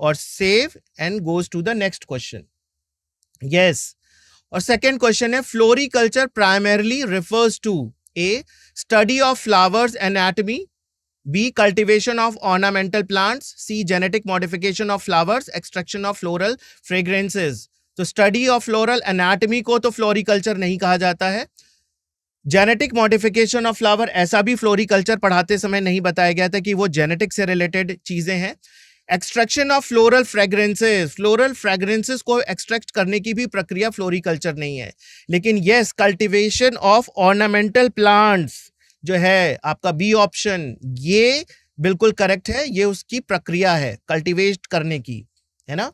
और save and goes to the next question. Yes, और सेकंड क्वेश्चन है floriculture primarily refers to a study of flowers anatomy, B cultivation of ornamental plants, C genetic modification of flowers, extraction of floral fragrances. तो study of floral anatomy को तो floriculture नहीं कहा जाता है, genetic modification of flower ऐसा भी floriculture पढ़ाते समय नहीं बताया गया था कि वो जेनेटिक से रिलेटेड चीजें हैं। एक्सट्रैक्शन ऑफ फ्लोरल फ्रेग्रेंसेस को एक्सट्रैक्ट करने की भी प्रक्रिया फ्लोरिकल्चर नहीं है, लेकिन yes cultivation of ornamental plants जो है आपका बी ऑप्शन, ये बिल्कुल करेक्ट है, ये उसकी प्रक्रिया है कल्टीवेट करने की, है ना।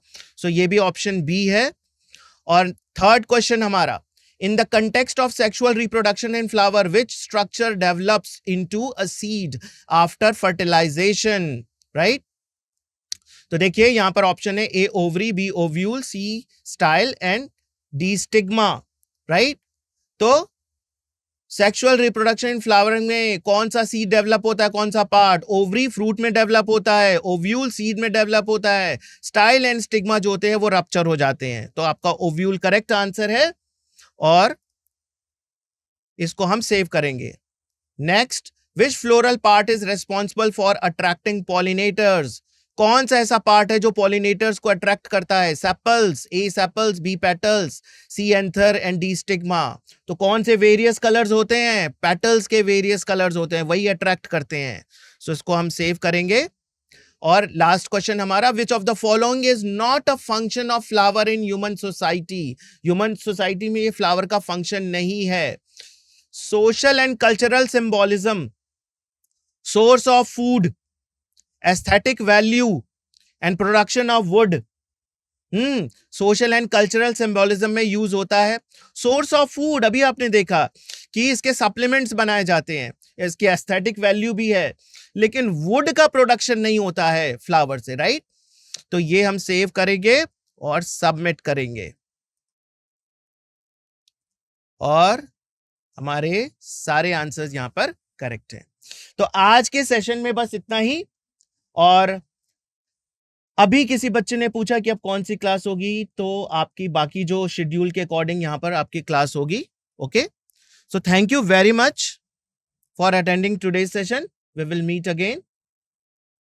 ये भी ऑप्शन बी है। और थर्ड क्वेश्चन हमारा, in the context of sexual reproduction in flower which structure develops into a seed after fertilization, right. तो देखिए यहां पर ऑप्शन है A ovary, B ovule, C style and D stigma, right. तो sexual reproduction in flower में कौन सा seed develop होता है, कौन सा पार्ट? ओवरी फ्रूट में डेवलप होता है, ओव्यूल सीड में डेवलप होता है, स्टाइल एंड स्टिग्मा जो होते हैं वो रप्चर हो जाते हैं। तो आपका ओव्यूल करेक्ट आंसर है और इसको हम सेव करेंगे। Next, which floral part is responsible for attracting pollinators? कौन सा ऐसा पार्ट है जो पॉलिनेटर्स को अट्रैक्ट करता है? Sepals, A sepals, B petals, C anther and D stigma. तो कौन से वेरियस कलर्स होते हैं? पेटल्स के वेरियस कलर्स होते हैं, वही अट्रैक्ट करते हैं। इसको हम सेव करेंगे। और लास्ट क्वेश्चन हमारा, which of the following is not a function of flower in human society? Human society में ये फ्लावर का फंक्शन नहीं है। Social and cultural symbolism, source of food, aesthetic value and production of wood, social and cultural symbolism में use होता है। Source of food, अभी आपने देखा कि इसके सप्लीमेंट्स बनाए जाते हैं, इसकी एस्थेटिक वैल्यू भी है, लेकिन वुड का प्रोडक्शन नहीं होता है फ्लावर से, राइट? तो ये हम सेव करेंगे और सबमिट करेंगे, और हमारे सारे आंसर्स यहां पर करेक्ट हैं। तो आज के सेशन में बस इतना ही। और अभी किसी बच्चे ने पूछा कि अब कौन सी क्लास होगी, तो आपकी बाकी जो शेड्यूल के अकॉर्डिंग यहां पर आपकी क्लास होगी। Okay, so thank you very much for attending today's session. We will meet again.